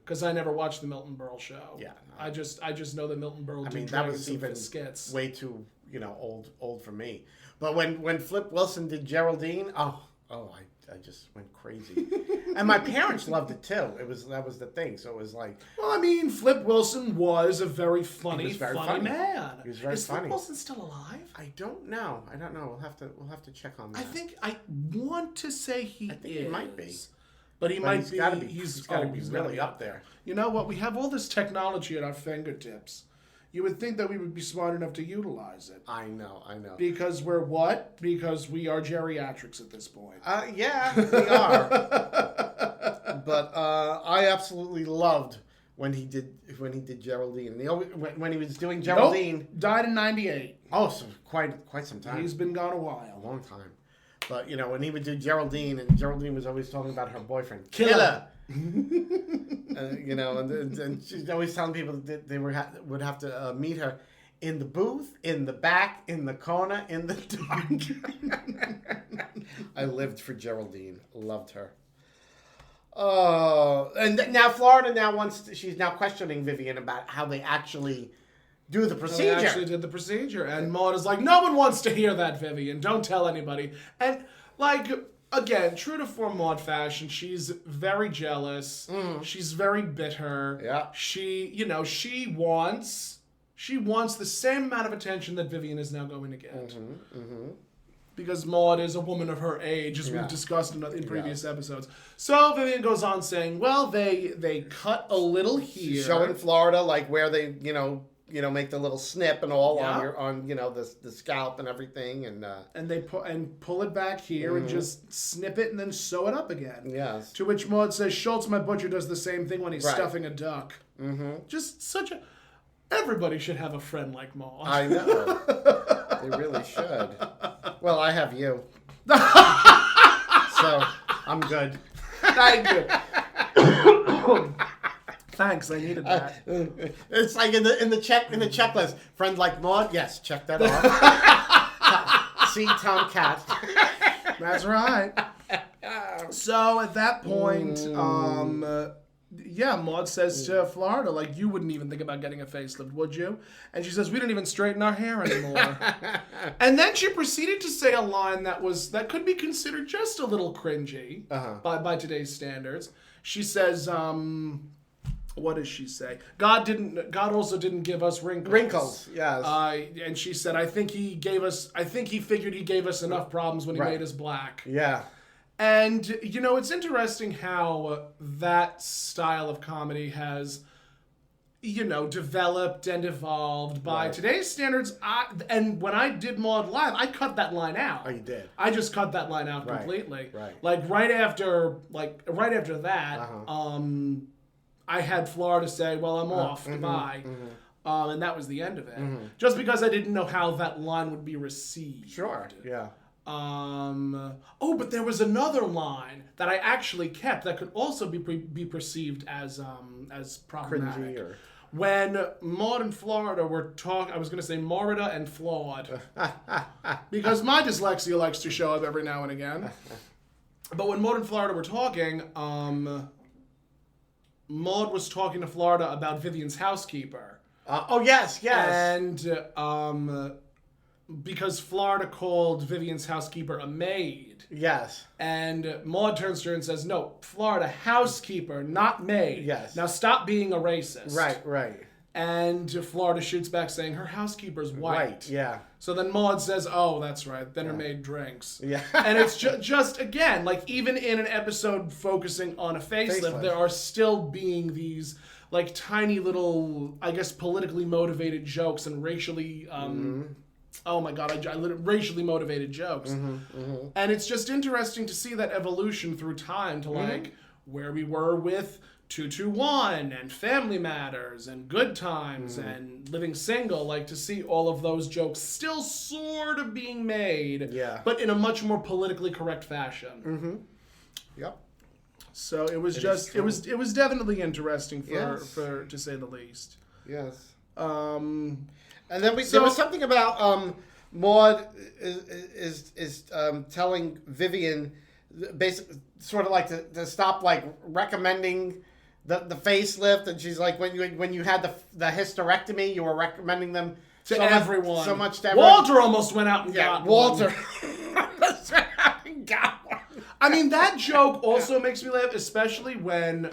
Because I never watched the Milton Berle show. Yeah. No. I just know that Milton Berle did drag in some skits. Way too, old for me. But when Flip Wilson did Geraldine, I just went crazy. And my parents loved it too. That was the thing. So it was like, well, I mean, Flip Wilson was a very funny man. He was very funny. Is Flip Wilson still alive? I don't know. We'll have to check on that. I want to say he might be. But he might be. He's got to be really up there. You know what? We have all this technology at our fingertips. You would think that we would be smart enough to utilize it. I know. Because we're what? Because we are geriatrics at this point. Yeah, we are. But I absolutely loved when he did Geraldine. And when he was doing Geraldine. Nope. Died in 98. Oh, so quite some time. He's been gone a while. A long time. But, when he would do Geraldine, and Geraldine was always talking about her boyfriend. Killer! And she's always telling people that they would have to meet her in the booth, in the back, in the corner, in the dark. I lived for Geraldine. Loved her. And now Florida she's now questioning Vivian about how they actually do the procedure. They actually did the procedure. And Maude is like, no one wants to hear that, Vivian. Don't tell anybody. And, again, true to form Maude fashion, she's very jealous. She's very bitter. Yeah. She wants the same amount of attention that Vivian is now going to get. Because Maude is a woman of her age, as we've discussed in previous episodes. So Vivian goes on saying, well, they cut a little here. Showing Florida, where they, make the little snip and all on the scalp and everything, and they pull it back here and just snip it and then sew it up again. Yes. To which Maude says, Schultz, my butcher, does the same thing when he's stuffing a duck. Just such a. Everybody should have a friend like Maude. I know. They really should. Well, I have you, so I'm good. Thank you. Thanks, I needed that. It's like in the checklist. Friend like Maude, yes, check that off. See Tomcat. That's right. So at that point, Maude says to Florida, you wouldn't even think about getting a facelift, would you? And she says, we don't even straighten our hair anymore. And then she proceeded to say a line that could be considered just a little cringy by today's standards. She says, what does she say? God also didn't give us wrinkles. Wrinkles, yes. And she said, I think he figured he gave us enough problems when he made us black. Yeah. And, it's interesting how that style of comedy has, developed and evolved by today's standards. And when I did Maude Live, I cut that line out. Oh, you did? I just cut that line out completely. Right. Right after that, I had Florida say, well, I'm off, goodbye. And that was the end of it. Just because I didn't know how that line would be received. Sure, yeah. But there was another line that I actually kept that could also be perceived as problematic. Cringy When Maude and Florida were talking, I was going to say Morida and Flawed, because my dyslexia likes to show up every now and again. But when Maude and Florida were talking, Maude was talking to Florida about Vivian's housekeeper. Yes. And because Florida called Vivian's housekeeper a maid. Yes. And Maude turns to her and says, no, Florida, housekeeper, not maid. Yes. Now stop being a racist. Right. And Florida shoots back saying, her housekeeper's white. Right, yeah. So then Maude says, oh, that's right. Then her maid drinks. Yeah. And it's just, again, even in an episode focusing on a facelift, there are still being these, tiny little, I guess, politically motivated jokes and racially, oh my God, racially motivated jokes. And it's just interesting to see that evolution through time to, where we were with 221 and Family Matters and Good Times and Living Single, to see all of those jokes still sort of being made, but in a much more politically correct fashion. Yep. So it was it was definitely interesting for to say the least. Yes. And then there was something about Maude is telling Vivian basically sort of to stop recommending the facelift, and she's like, when you had the hysterectomy, you were recommending them to everyone. So much to everyone. Walter almost went out and got Walter. one. Got one. I mean, that joke also makes me laugh, especially when,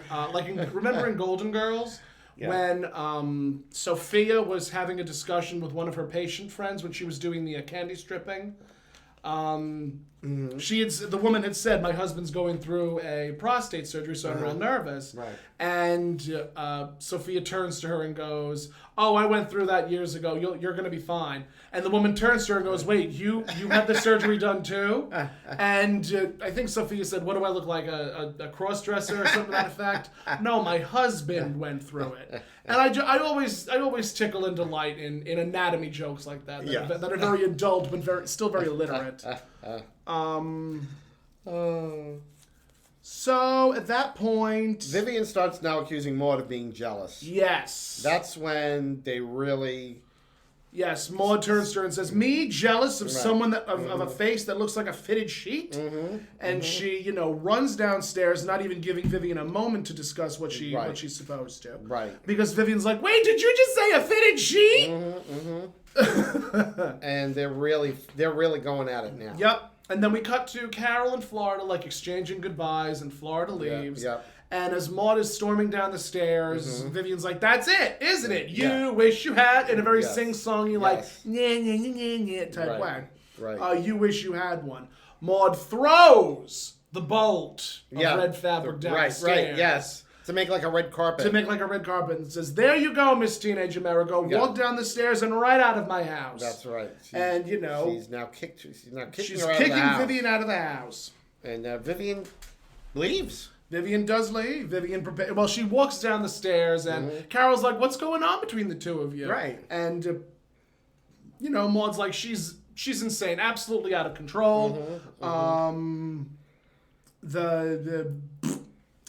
remember in Golden Girls? Yeah. When Sophia was having a discussion with one of her patient friends when she was doing the candy stripping. The woman had said, my husband's going through a prostate surgery, so I'm real nervous. Right. And Sophia turns to her and goes, oh, I went through that years ago. You're going to be fine. And the woman turns to her and goes, wait, you had the surgery done too? And I think Sophia said, what do I look like, a cross-dresser or something to that effect? No, my husband went through it. And I always tickle and delight in anatomy jokes like that that are very adult but still very literate. So at that point, Vivian starts now accusing Maude of being jealous. Yes. That's when they really... Yes, Maude turns to her and says, me jealous of someone of a face that looks like a fitted sheet? And she, runs downstairs, not even giving Vivian a moment to discuss what she's supposed to. Right. Because Vivian's like, wait, did you just say a fitted sheet? And they're really going at it now. Yep. And then we cut to Carol in Florida, exchanging goodbyes, and Florida leaves. Yep. And as Maude is storming down the stairs, Vivian's like, that's it, isn't it? You wish you had, in a very sing-songy, type way. Right. You wish you had one. Maude throws the bolt of red fabric down the stairs. Right, yes. To make like a red carpet. And says, there you go, Miss Teenage America. Walk down the stairs and right out of my house. That's right. She's now kicking Vivian out of the house. And Vivian leaves. Vivian does leave. She walks down the stairs and Carol's like, what's going on between the two of you? Right. And, Maude's like, she's insane. Absolutely out of control.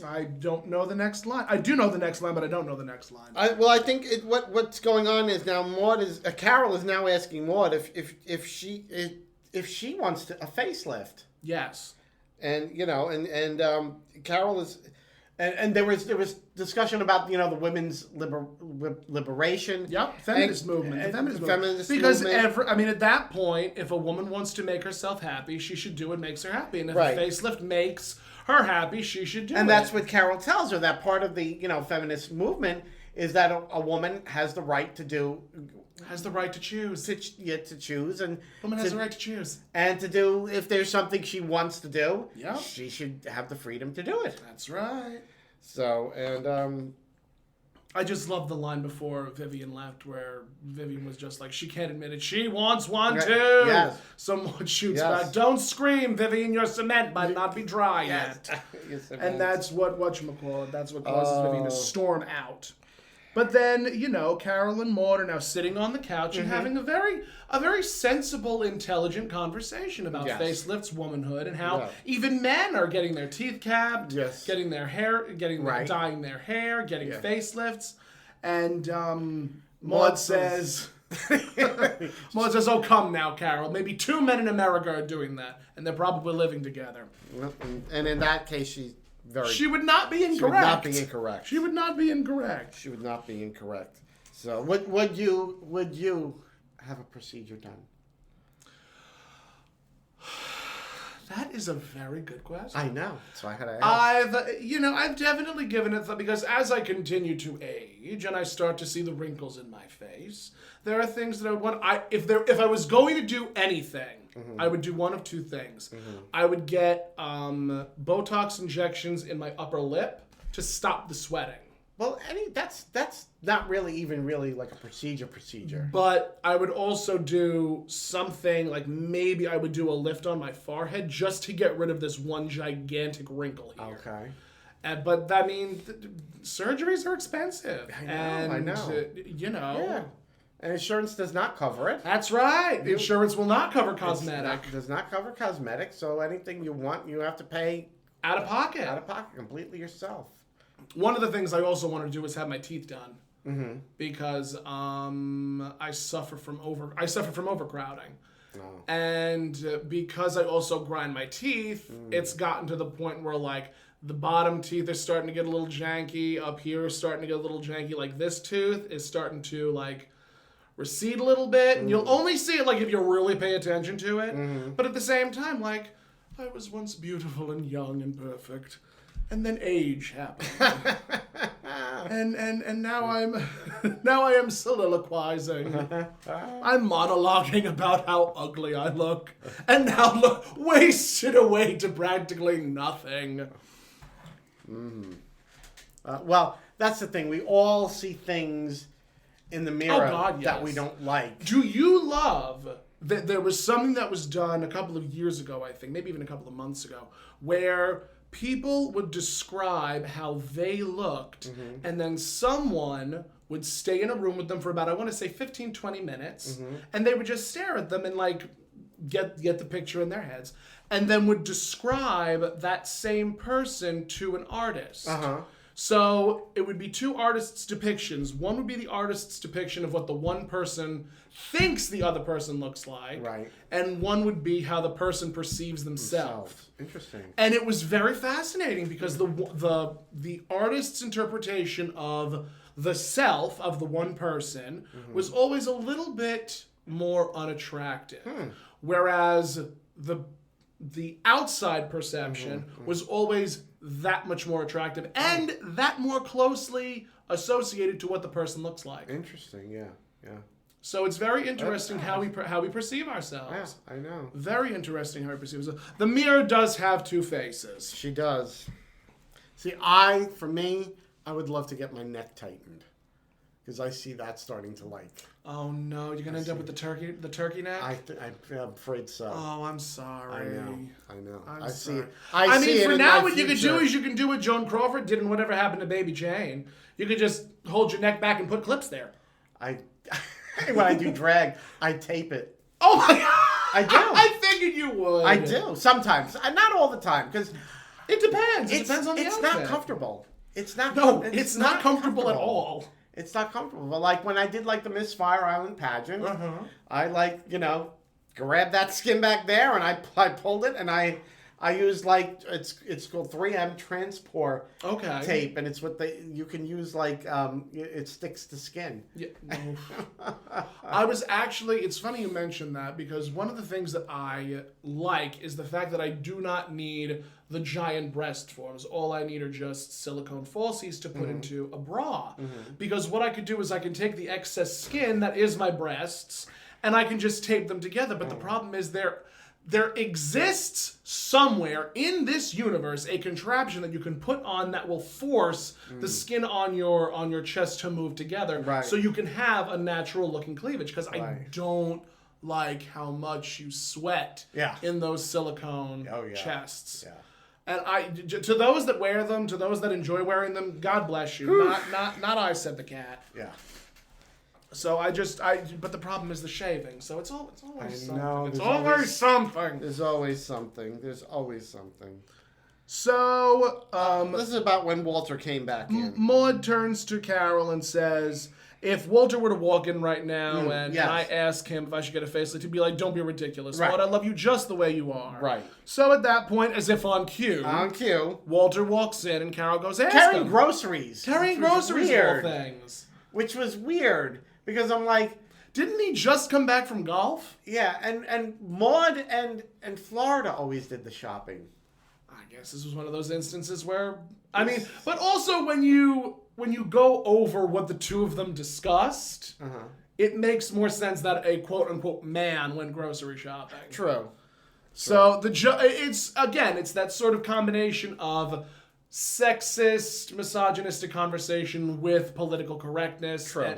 I don't know the next line. I do know the next line, but I don't know the next line. I think what's going on is now Carol is now asking Maude if she wants a facelift. Yes. And Carol is, and there was discussion about the women's liberation. Yep, feminist movement. Because at that point, if a woman wants to make herself happy, she should do what makes her happy, and if a facelift makes her happy, she should do it. And that's what Carol tells her. That part of the feminist movement is that a woman has the right to do. Has the right to choose. To choose. And woman has the right to choose. And to do, if there's something she wants to do, she should have the freedom to do it. That's right. So, and I just love the line before Vivian left where Vivian was just like, she can't admit it. She wants one too. Yes. Someone shoots back. Don't scream, Vivian. Your cement might not be dry yet. And that's whatchamacallit. That's what causes Vivian to storm out. But then, Carol and Maude are now sitting on the couch and having a very sensible, intelligent conversation about facelifts, womanhood, and how even men are getting their teeth capped, getting their hair, dyeing their hair, getting facelifts. And Maude says, oh, come now, Carol. Maybe 2 men in America are doing that, and they're probably living together. And in that case, she would not be incorrect. She would not be incorrect. So, would you have a procedure done? That is a very good question. I know. So I had to ask. I've definitely given it thought because as I continue to age and I start to see the wrinkles in my face, there are things that I would want. If I was going to do anything, I would do one of two things. I would get Botox injections in my upper lip to stop the sweating. Well, that's not really like a procedure. But I would also do something like maybe I would do a lift on my forehead just to get rid of this one gigantic wrinkle here. Okay. But surgeries are expensive. I know. Yeah. And insurance does not cover it. That's right. Insurance will not cover cosmetic. Does not cover cosmetic. So anything you want, you have to pay out of pocket. Completely yourself. One of the things I also want to do is have my teeth done, because I suffer from overcrowding, and because I also grind my teeth, it's gotten to the point where like the bottom teeth are starting to get a little janky. Up here is starting to get a little janky. Like this tooth is starting to like recede a little bit, and you'll only see it like if you really pay attention to it. But at the same time, like I was once beautiful and young and perfect, and then age happened. and now I am soliloquizing. I'm monologuing about how ugly I look, and now look wasted away to practically nothing. Well, that's the thing. We all see things in the mirror that we don't like. Do you love that there was something that was done a couple of years ago, I think, maybe even a couple of months ago, where people would describe how they looked, and then someone would stay in a room with them for about, I want to say 15, 20 minutes, and they would just stare at them and like get the picture in their heads, and then would describe that same person to an artist. So it would be two artists' depictions. One would be the artist's depiction of what the one person thinks the other person looks like. Right. And one would be how the person perceives themselves. Interesting. And it was very fascinating because the artist's interpretation of the self of the one person was always a little bit more unattractive. Whereas the outside perception was always that much more attractive and that more closely associated to what the person looks like. Interesting, yeah. So it's very interesting how we perceive ourselves. Yeah, I know. Very interesting how we perceive ourselves. The mirror does have two faces. She does. See, for me, I would love to get my neck tightened because I see that starting to like. Oh no, you're gonna end up with the turkey neck? I'm afraid so. Oh, I'm sorry. I know. I'm sorry. See it. I mean, see for it now, in my what you could future. do is you can do what Joan Crawford did in Whatever Happened to Baby Jane. You could just hold your neck back and put clips there. When I do drag, I tape it. Oh my God! I do. I figured you would. I do sometimes, not all the time, because it depends. It depends on the It's outfit. not comfortable. It's not. No, it's not comfortable at all. It's not comfortable. But like when I did like the Miss Fire Island pageant, I grabbed that skin back there and I pulled it and I used like it's called 3M transport tape, and it's what you can use it sticks to skin. Yeah. I was actually, it's funny you mentioned that because one of the things that I like is the fact that I do not need the giant breast forms. All I need are just silicone falsies to put into a bra. Because what I could do is I can take the excess skin that is my breasts and I can just tape them together. But the problem is there exists somewhere in this universe a contraption that you can put on that will force the skin on your chest to move together, so you can have a natural looking cleavage. Because I don't like how much you sweat in those silicone chests. Yeah. And to those that wear them, to those that enjoy wearing them, God bless you. Not I, said the cat. Yeah. So but the problem is the shaving. So it's always something. It's always something. There's always something. There's always something. So, this is about when Walter came back in. Maude turns to Carol and says, if Walter were to walk in right now and I ask him if I should get a facelift, he'd be like, don't be ridiculous. Maude, I love you just the way you are. Right. So at that point, as if on cue, Walter walks in and Carol goes, ask Carrying him. groceries. Carrying groceries of all things. Which was weird. Because I'm like, didn't he just come back from golf? Yeah, and Maude and Florida always did the shopping. I guess this was one of those instances where, but also when you go over what the two of them discussed, it makes more sense that a quote unquote man went grocery shopping. True. So it's that sort of combination of sexist, misogynistic conversation with political correctness. True.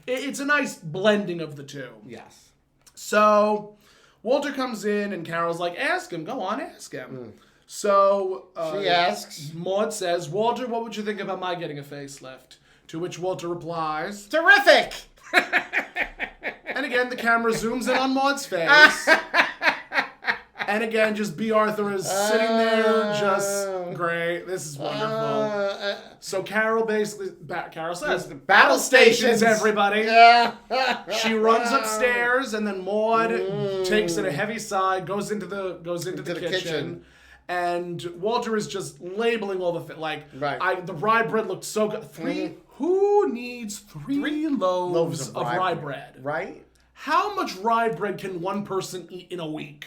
It's a nice blending of the two. Yes. So Walter comes in and Carol's like, ask him. Go on, ask him. So she asks. Maude says, Walter, what would you think about my getting a facelift? To which Walter replies, terrific! And again, the camera zooms in on Maude's face. And again, just B. Arthur is sitting there, just great. This is wonderful. So Carol Carol says, battle stations, everybody. She runs upstairs, and then Maude takes it a heavy sigh, goes into the kitchen. And Walter is just labeling all the things. The rye bread looked so good. Who needs three loaves of rye bread? Right? How much rye bread can one person eat in a week?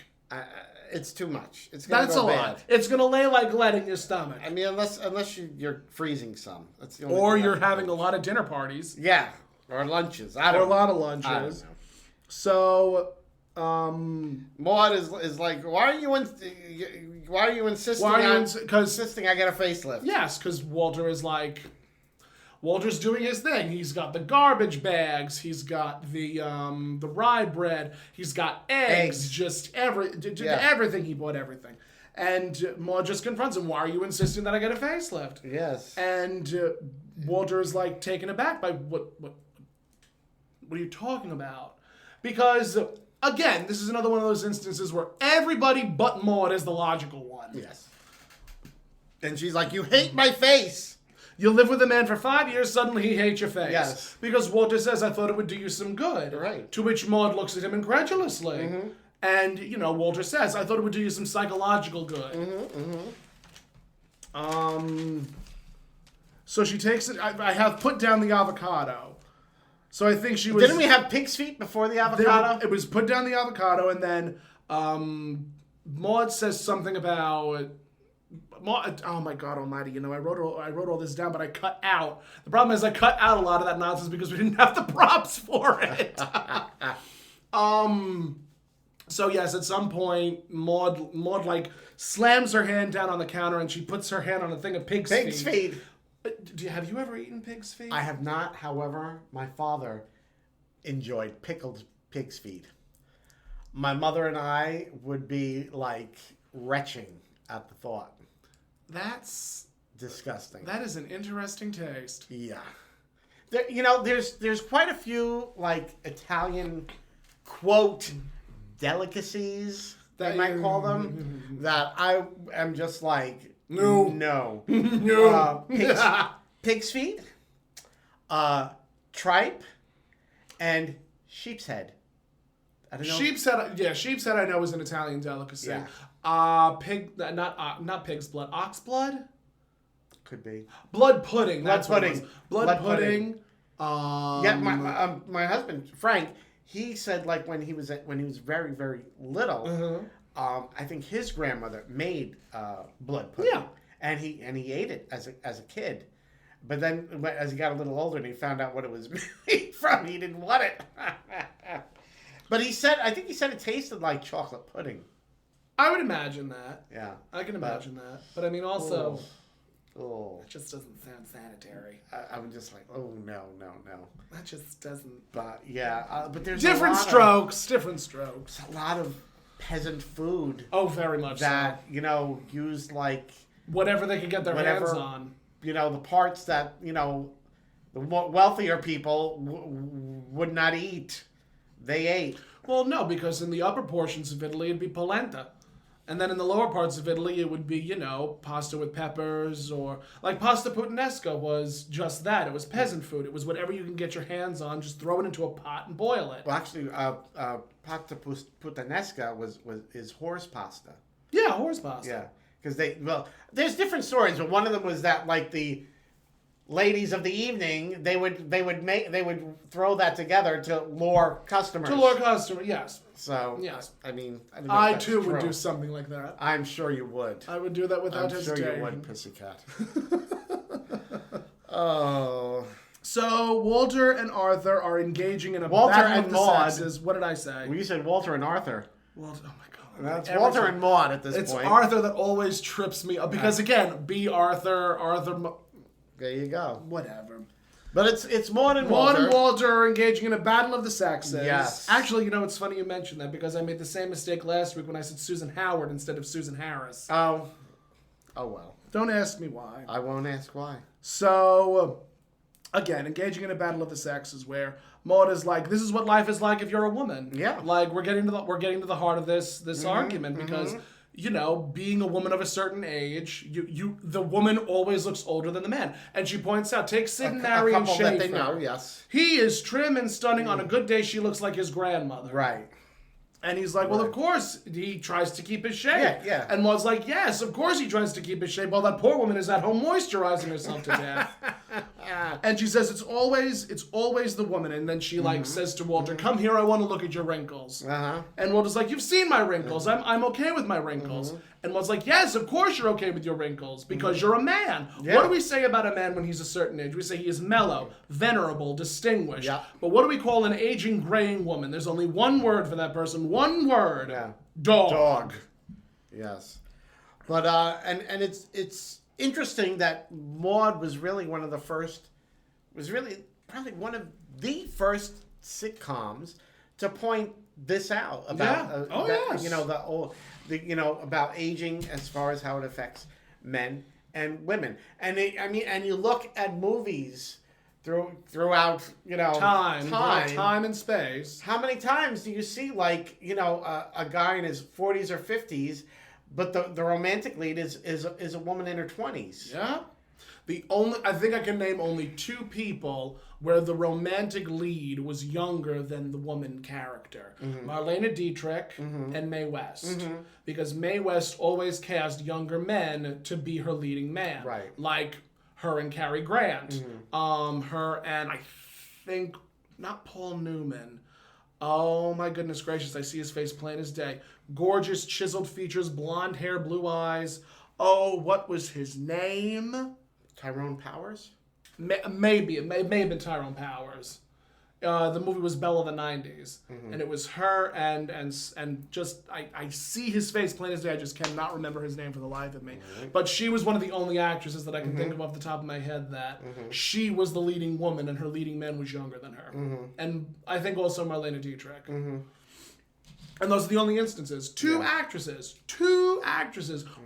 it's too much. It's gonna That's go a bad. lot. It's gonna lay like lead in your stomach. I mean, unless you're freezing some. That's the only Or thing you're having a lot of dinner parties. Yeah, or lunches. Or a lot of I don't lunches. know. So, Maude is like, why are you insisting insisting I get a facelift? Yes, because Walter's doing his thing. He's got the garbage bags. He's got the rye bread. He's got eggs. Just everything. He bought everything. And Maude just confronts him. Why are you insisting that I get a facelift? Yes. And Walter's like taken aback by what are you talking about? Because again, this is another one of those instances where everybody but Maude is the logical one. Yes. And she's like, you hate my face. You live with a man for 5 years, suddenly he hates your face. Yes. Because Walter says, I thought it would do you some good. Right. To which Maude looks at him incredulously. Mm-hmm. And, Walter says, I thought it would do you some psychological good. Mm-hmm, mm-hmm. So she takes it. I have put down the avocado. So I think she was... Didn't we have pig's feet before the avocado? It was put down the avocado, and then Maude says something about... Oh my God Almighty! I wrote all this down, but I cut out. The problem is I cut out a lot of that nonsense because we didn't have the props for it. So yes, at some point, Maude like slams her hand down on the counter and she puts her hand on a thing of pig's feet. Pig's feet. Have you ever eaten pig's feet? I have not. However, my father enjoyed pickled pig's feet. My mother and I would be like retching at the thought. That's disgusting. That is an interesting taste. Yeah. There's quite a few like Italian quote delicacies they might call them that I am just like no. Pig's feet, tripe, and sheep's head. I don't know. Sheep's head I know is an Italian delicacy. Yeah. Not pig's blood. Ox blood? Could be. Blood pudding. That's blood what it was. Blood pudding. My husband Frank, he said like when he was very very little, I think his grandmother made blood pudding. Yeah. And he ate it as a kid. But then as he got a little older and he found out what it was made from, he didn't want it. But I think he said it tasted like chocolate pudding. I would imagine that. Yeah. I can imagine that. But I mean, also, it just doesn't sound sanitary. I'm just like, oh, no. That just doesn't. But, yeah. But there's different strokes. A lot of peasant food. Oh, very much that, used like. Whatever they could get their hands on. The parts that, the wealthier people would not eat. They ate. Well, no, because in the upper portions of Italy, it'd be polenta. And then in the lower parts of Italy, it would be, pasta with peppers or... Like pasta puttanesca was just that. It was peasant food. It was whatever you can get your hands on. Just throw it into a pot and boil it. Well, actually, pasta puttanesca is horse pasta. Yeah, horse pasta. Yeah. Because there's different stories, but one of them was that, like, the ladies of the evening, they would throw that together to lure customers. Yes. So yes, I mean, I too would do something like that. I'm sure you would. I would do that without hesitation. I'm sure you would, pussycat. Oh. So Walter and Arthur are engaging in a battle of the sexes. What did I say? Well, you said Walter and Arthur. Walter. Oh my God. That's Walter and Maude at this point. It's Arthur that always trips me up because again, B. Arthur. There you go. Whatever. But it's Maude and Walter. Maude and Walter are engaging in a battle of the sexes. Yes. Actually, it's funny you mentioned that because I made the same mistake last week when I said Susan Howard instead of Susan Harris. Oh well. Don't ask me why. I won't ask why. So, again, engaging in a battle of the sexes where Maude is like, this is what life is like if you're a woman. Yeah. Like we're getting to the heart of this argument because being a woman of a certain age, the woman always looks older than the man. And she points out, take Sid and Marion Schaefer. That they know, yes. He is trim and stunning. On a good day, she looks like his grandmother. Right. And he's like, well, of course he tries to keep his shape. Yeah. And Maude's like, yes, of course he tries to keep his shape while that poor woman is at home moisturizing herself to death. And she says, it's always the woman. And then she says to Walter, come here, I want to look at your wrinkles. And Walter's like, you've seen my wrinkles. I'm okay with my wrinkles. And Walter's like, yes, of course you're okay with your wrinkles because you're a man. Yeah. What do we say about a man when he's a certain age? We say he is mellow, venerable, distinguished. Yeah. But what do we call an aging, graying woman? There's only one word for that person. One word. Yeah. Dog. Yes. But and it's interesting that Maude was really one of the first, probably one of the first sitcoms to point this out about about aging as far as how it affects men and women. And and you look at movies throughout time and space. How many times do you see a guy in his 40s or 50s, but the romantic lead is a woman in her 20s? Yeah. I think I can name only 2 people where the romantic lead was younger than the woman character. Marlene Dietrich and Mae West. Because Mae West always cast younger men to be her leading man. Right. Like her and Cary Grant. Her and I think, not Paul Newman. Oh my goodness gracious, I see his face plain as day. Gorgeous, chiseled features, blonde hair, blue eyes. Oh, what was his name? Tyrone Powers? Maybe. It may have been Tyrone Powers. The movie was Belle of the 90s. And it was her and just, I see his face plain as day. I just cannot remember his name for the life of me. But she was one of the only actresses that I can think of off the top of my head that she was the leading woman and her leading man was younger than her. And I think also Marlene Dietrich. And those are the only instances. Two actresses.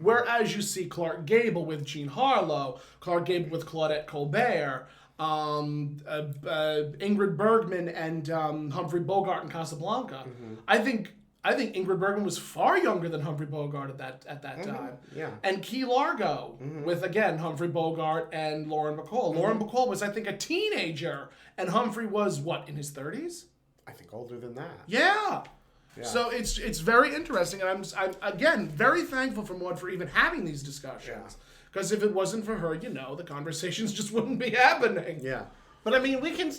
Whereas you see Clark Gable with Jean Harlow, Clark Gable with Claudette Colbert, Ingrid Bergman and Humphrey Bogart in Casablanca. I think Ingrid Bergman was far younger than Humphrey Bogart at that time. Yeah. And Key Largo with, again, Humphrey Bogart and Lauren Bacall. Lauren Bacall was, I think, a teenager, and Humphrey was, what, in his 30s? I think older than that. Yeah. So it's very interesting, and I'm again very thankful for Maude for even having these discussions. Because if it wasn't for her, the conversations just wouldn't be happening. Yeah, but I mean, we can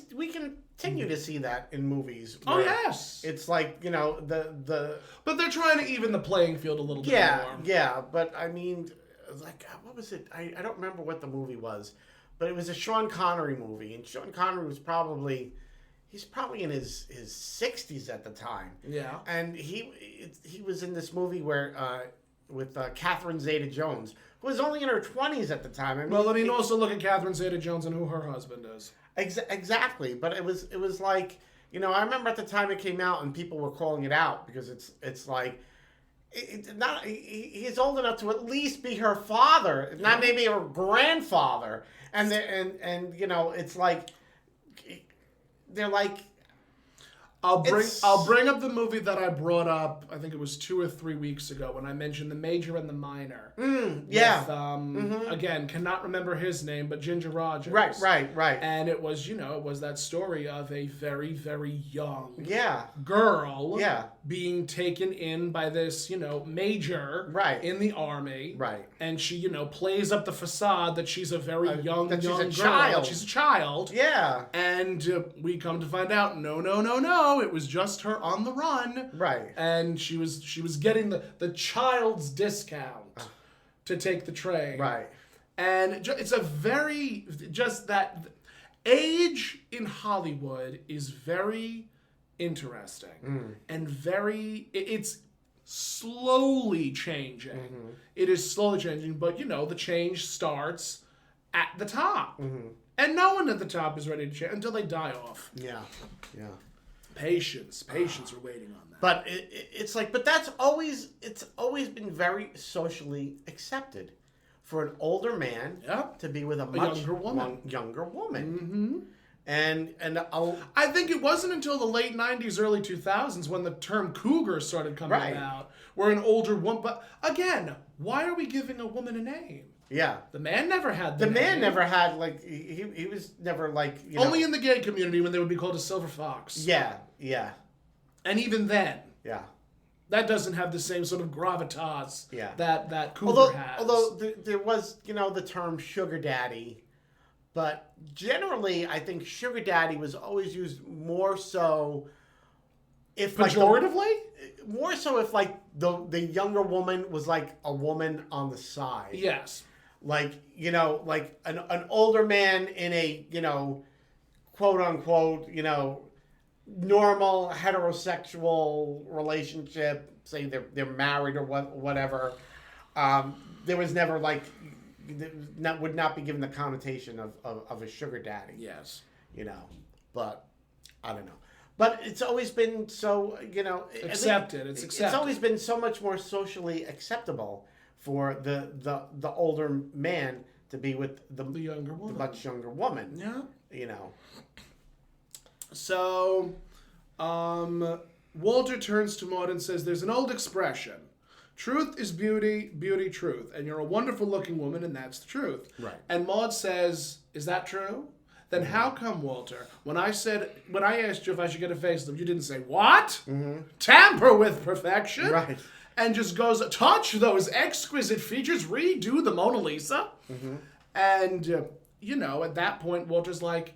continue to see that in movies. Oh yes, it's like the. But they're trying to even the playing field a little bit more. Yeah, but I mean, what was it? I don't remember what the movie was, but it was a Sean Connery movie, and Sean Connery was probably. He's probably in his 60s at the time. Yeah. And he was in this movie where with Catherine Zeta-Jones, who was only in her 20s at the time. I mean, also look at Catherine Zeta-Jones and who her husband is. Exactly. But it was like, I remember at the time it came out and people were calling it out because it's like he's old enough to at least be her father, not maybe her grandfather. And it's like they're like, I'll bring up the movie that I brought up. I think it was 2 or 3 weeks ago when I mentioned The Major and the Minor. With, again, cannot remember his name, but Ginger Rogers. Right. And it was, it was that story of a very, very young girl being taken in by this, major in the army. Right. And she, plays up the facade that she's a very young girl. She's a child. Yeah. And we come to find out, no. It was just her on the run. Right. And she was getting the child's discount to take the train. Right. And it's a very, just that age in Hollywood is very interesting. And it's slowly changing. It is slowly changing, but the change starts at the top. And no one at the top is ready to change until they die off. Yeah. Patience. We're waiting on that. But it's like, but it's always been very socially accepted for an older man to be with a much younger woman. And I think it wasn't until the late 90s, early 2000s when the term cougar started coming about, where an older woman. But again, why are we giving a woman a name? Yeah. The man never had the man never had, he was never only in the gay community when they would be called a silver fox. Yeah. And even then. Yeah. That doesn't have the same sort of gravitas that Cooper has. Although there was, the term sugar daddy, but generally I think sugar daddy was always used more so if pejoratively? More so if the younger woman was like a woman on the side. Yes. Like an older man in a, quote unquote, normal heterosexual relationship, say they're married or whatever, there was never would not be given the connotation of a sugar daddy. Yes. But I don't know. But it's always been so, accepted. It's accepted. It's always been so much more socially acceptable for the older man to be with the younger woman, the much younger woman. Yeah. So, Walter turns to Maude and says, "There's an old expression: truth is beauty, beauty truth, and you're a wonderful-looking woman, and that's the truth." Right. And Maude says, "Is that true? Then how come, Walter, when I asked you if I should get a facelift, you didn't say, what? Mm-hmm. Tamper with perfection?" Right. And just goes, touch those exquisite features, redo the Mona Lisa. Mm-hmm. And, at that point, Walter's like,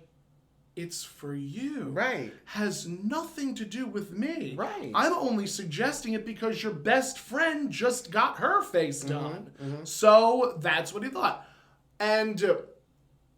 it's for you. Right. Has nothing to do with me. Right. I'm only suggesting it because your best friend just got her face done. Mm-hmm. So that's what he thought. And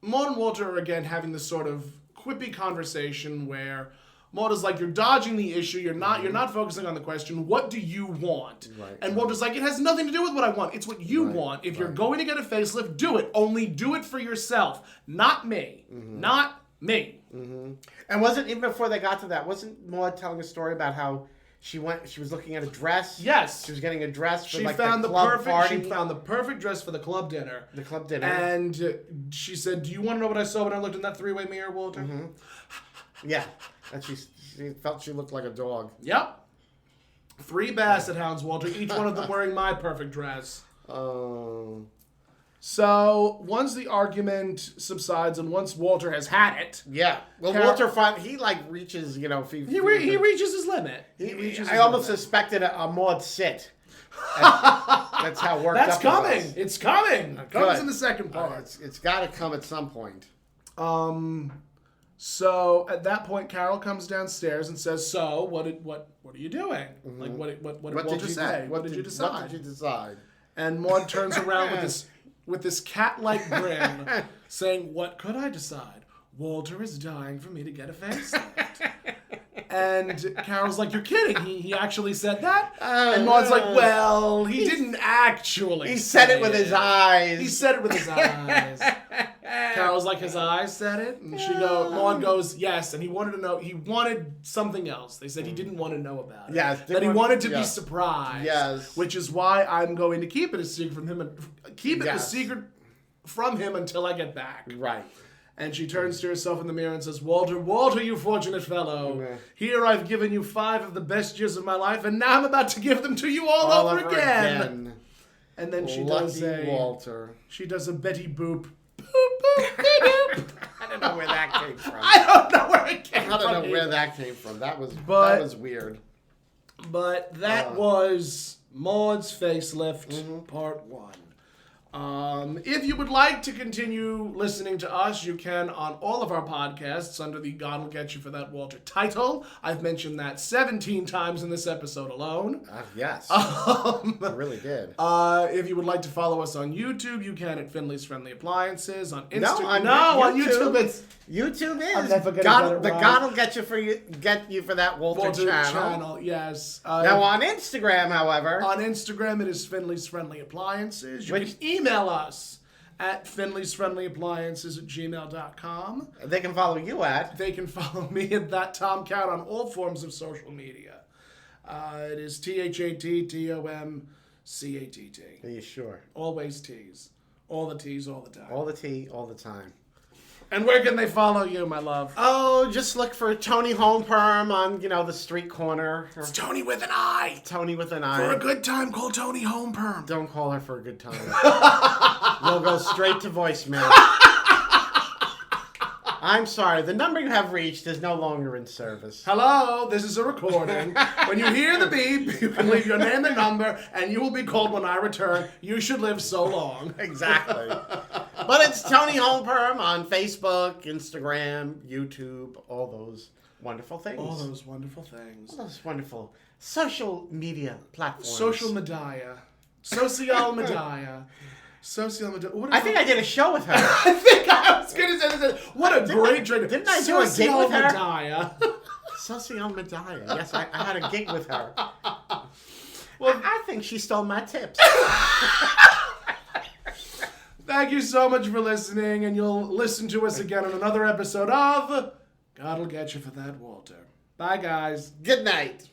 Maude and Walter are again having this sort of quippy conversation where Maude is like, you're dodging the issue, you're not focusing on the question, what do you want? Right, and Walter's like, it has nothing to do with what I want, it's what you want. If you're going to get a facelift, do it. Only do it for yourself, not me. Mm-hmm. Not me. Mm-hmm. And wasn't, even before they got to that, wasn't Maude telling a story about how she was looking at a dress? Yes. She was getting a dress for the club party. She found the perfect dress for the club dinner. The club dinner. And she said, do you want to know what I saw when I looked in that three-way mirror, Walter? Mm-hmm. Yeah. And she felt she looked like a dog. Yep. 3 basset hounds, Walter. Each one of them wearing my perfect dress. Oh. So, once the argument subsides and once Walter has had it... Yeah. Well, Walter, he reaches, he reaches his limit. I almost suspected a Maude sit. That's how it worked That's up. Coming. It's coming. It comes in the second part. It's got to come at some point. So at that point, Carol comes downstairs and says, "So what are you doing? Mm-hmm. Like what did Walter say? What did you decide? What did you decide?" And Maude turns around with this cat-like grin, saying, "What could I decide? Walter is dying for me to get a facelift." And Carol's like, "You're kidding? He actually said that?" And Maude's like, "Well, he didn't actually. He said it with his eyes. He said it with his eyes." Carol's like, his eyes said it? And Maude goes, yes, and he wanted something else. They said he didn't want to know about it. Yes. That he wanted to be surprised. Yes. Which is why I'm going to keep it a secret from him a secret from him until I get back. Right. And she turns to herself in the mirror and says, Walter, you fortunate fellow. Mm-hmm. Here I've given you 5 of the best years of my life, and now I'm about to give them to you all over again. And then she does Walter. She does a Betty Boop. I don't know where that came from. I don't know where it came from. I don't know where that came from. That was weird. But that was Maude's Facelift, Part 1. If you would like to continue listening to us, you can on all of our podcasts under the God Will Get You for That Walter title. I've mentioned that 17 times in this episode alone. Yes. I really did. If you would like to follow us on YouTube, you can at Finley's Friendly Appliances. On Instagram. On YouTube it's YouTube is the God Will Get You for That Walter channel. Yes. Now on Instagram, however. On Instagram it is Finley's Friendly Appliances. You can email us at finleysfriendlyappliances@gmail.com. They can follow you at? They can follow me at that Tom Cat on all forms of social media. It is ThatTomCatt. Are you sure? Always T's. All the T's all the time. All the T, all the time. And where can they follow you, my love? Oh, just look for Toni Homeperm on, the street corner. It's Toni with an I. Toni with an I. For a good time, call Toni Homeperm. Don't call her for a good time. We'll go straight to voicemail. I'm sorry. The number you have reached is no longer in service. Hello, this is a recording. When you hear the beep, you can leave your name and number, and you will be called when I return. You should live so long. Exactly. But it's Toni Homeperm on Facebook, Instagram, YouTube, all those wonderful things. All those wonderful things. All those wonderful social media platforms. Social media. Social media. Social media. I think I did a show with her. I think I was going to say this. What a great trainer. Didn't I do a gig with her? Social media. Yes, I had a gig with her. Well, I think she stole my tips. Thank you so much for listening, and you'll listen to us again on another episode of God'll Get You for That, Walter. Bye, guys. Good night.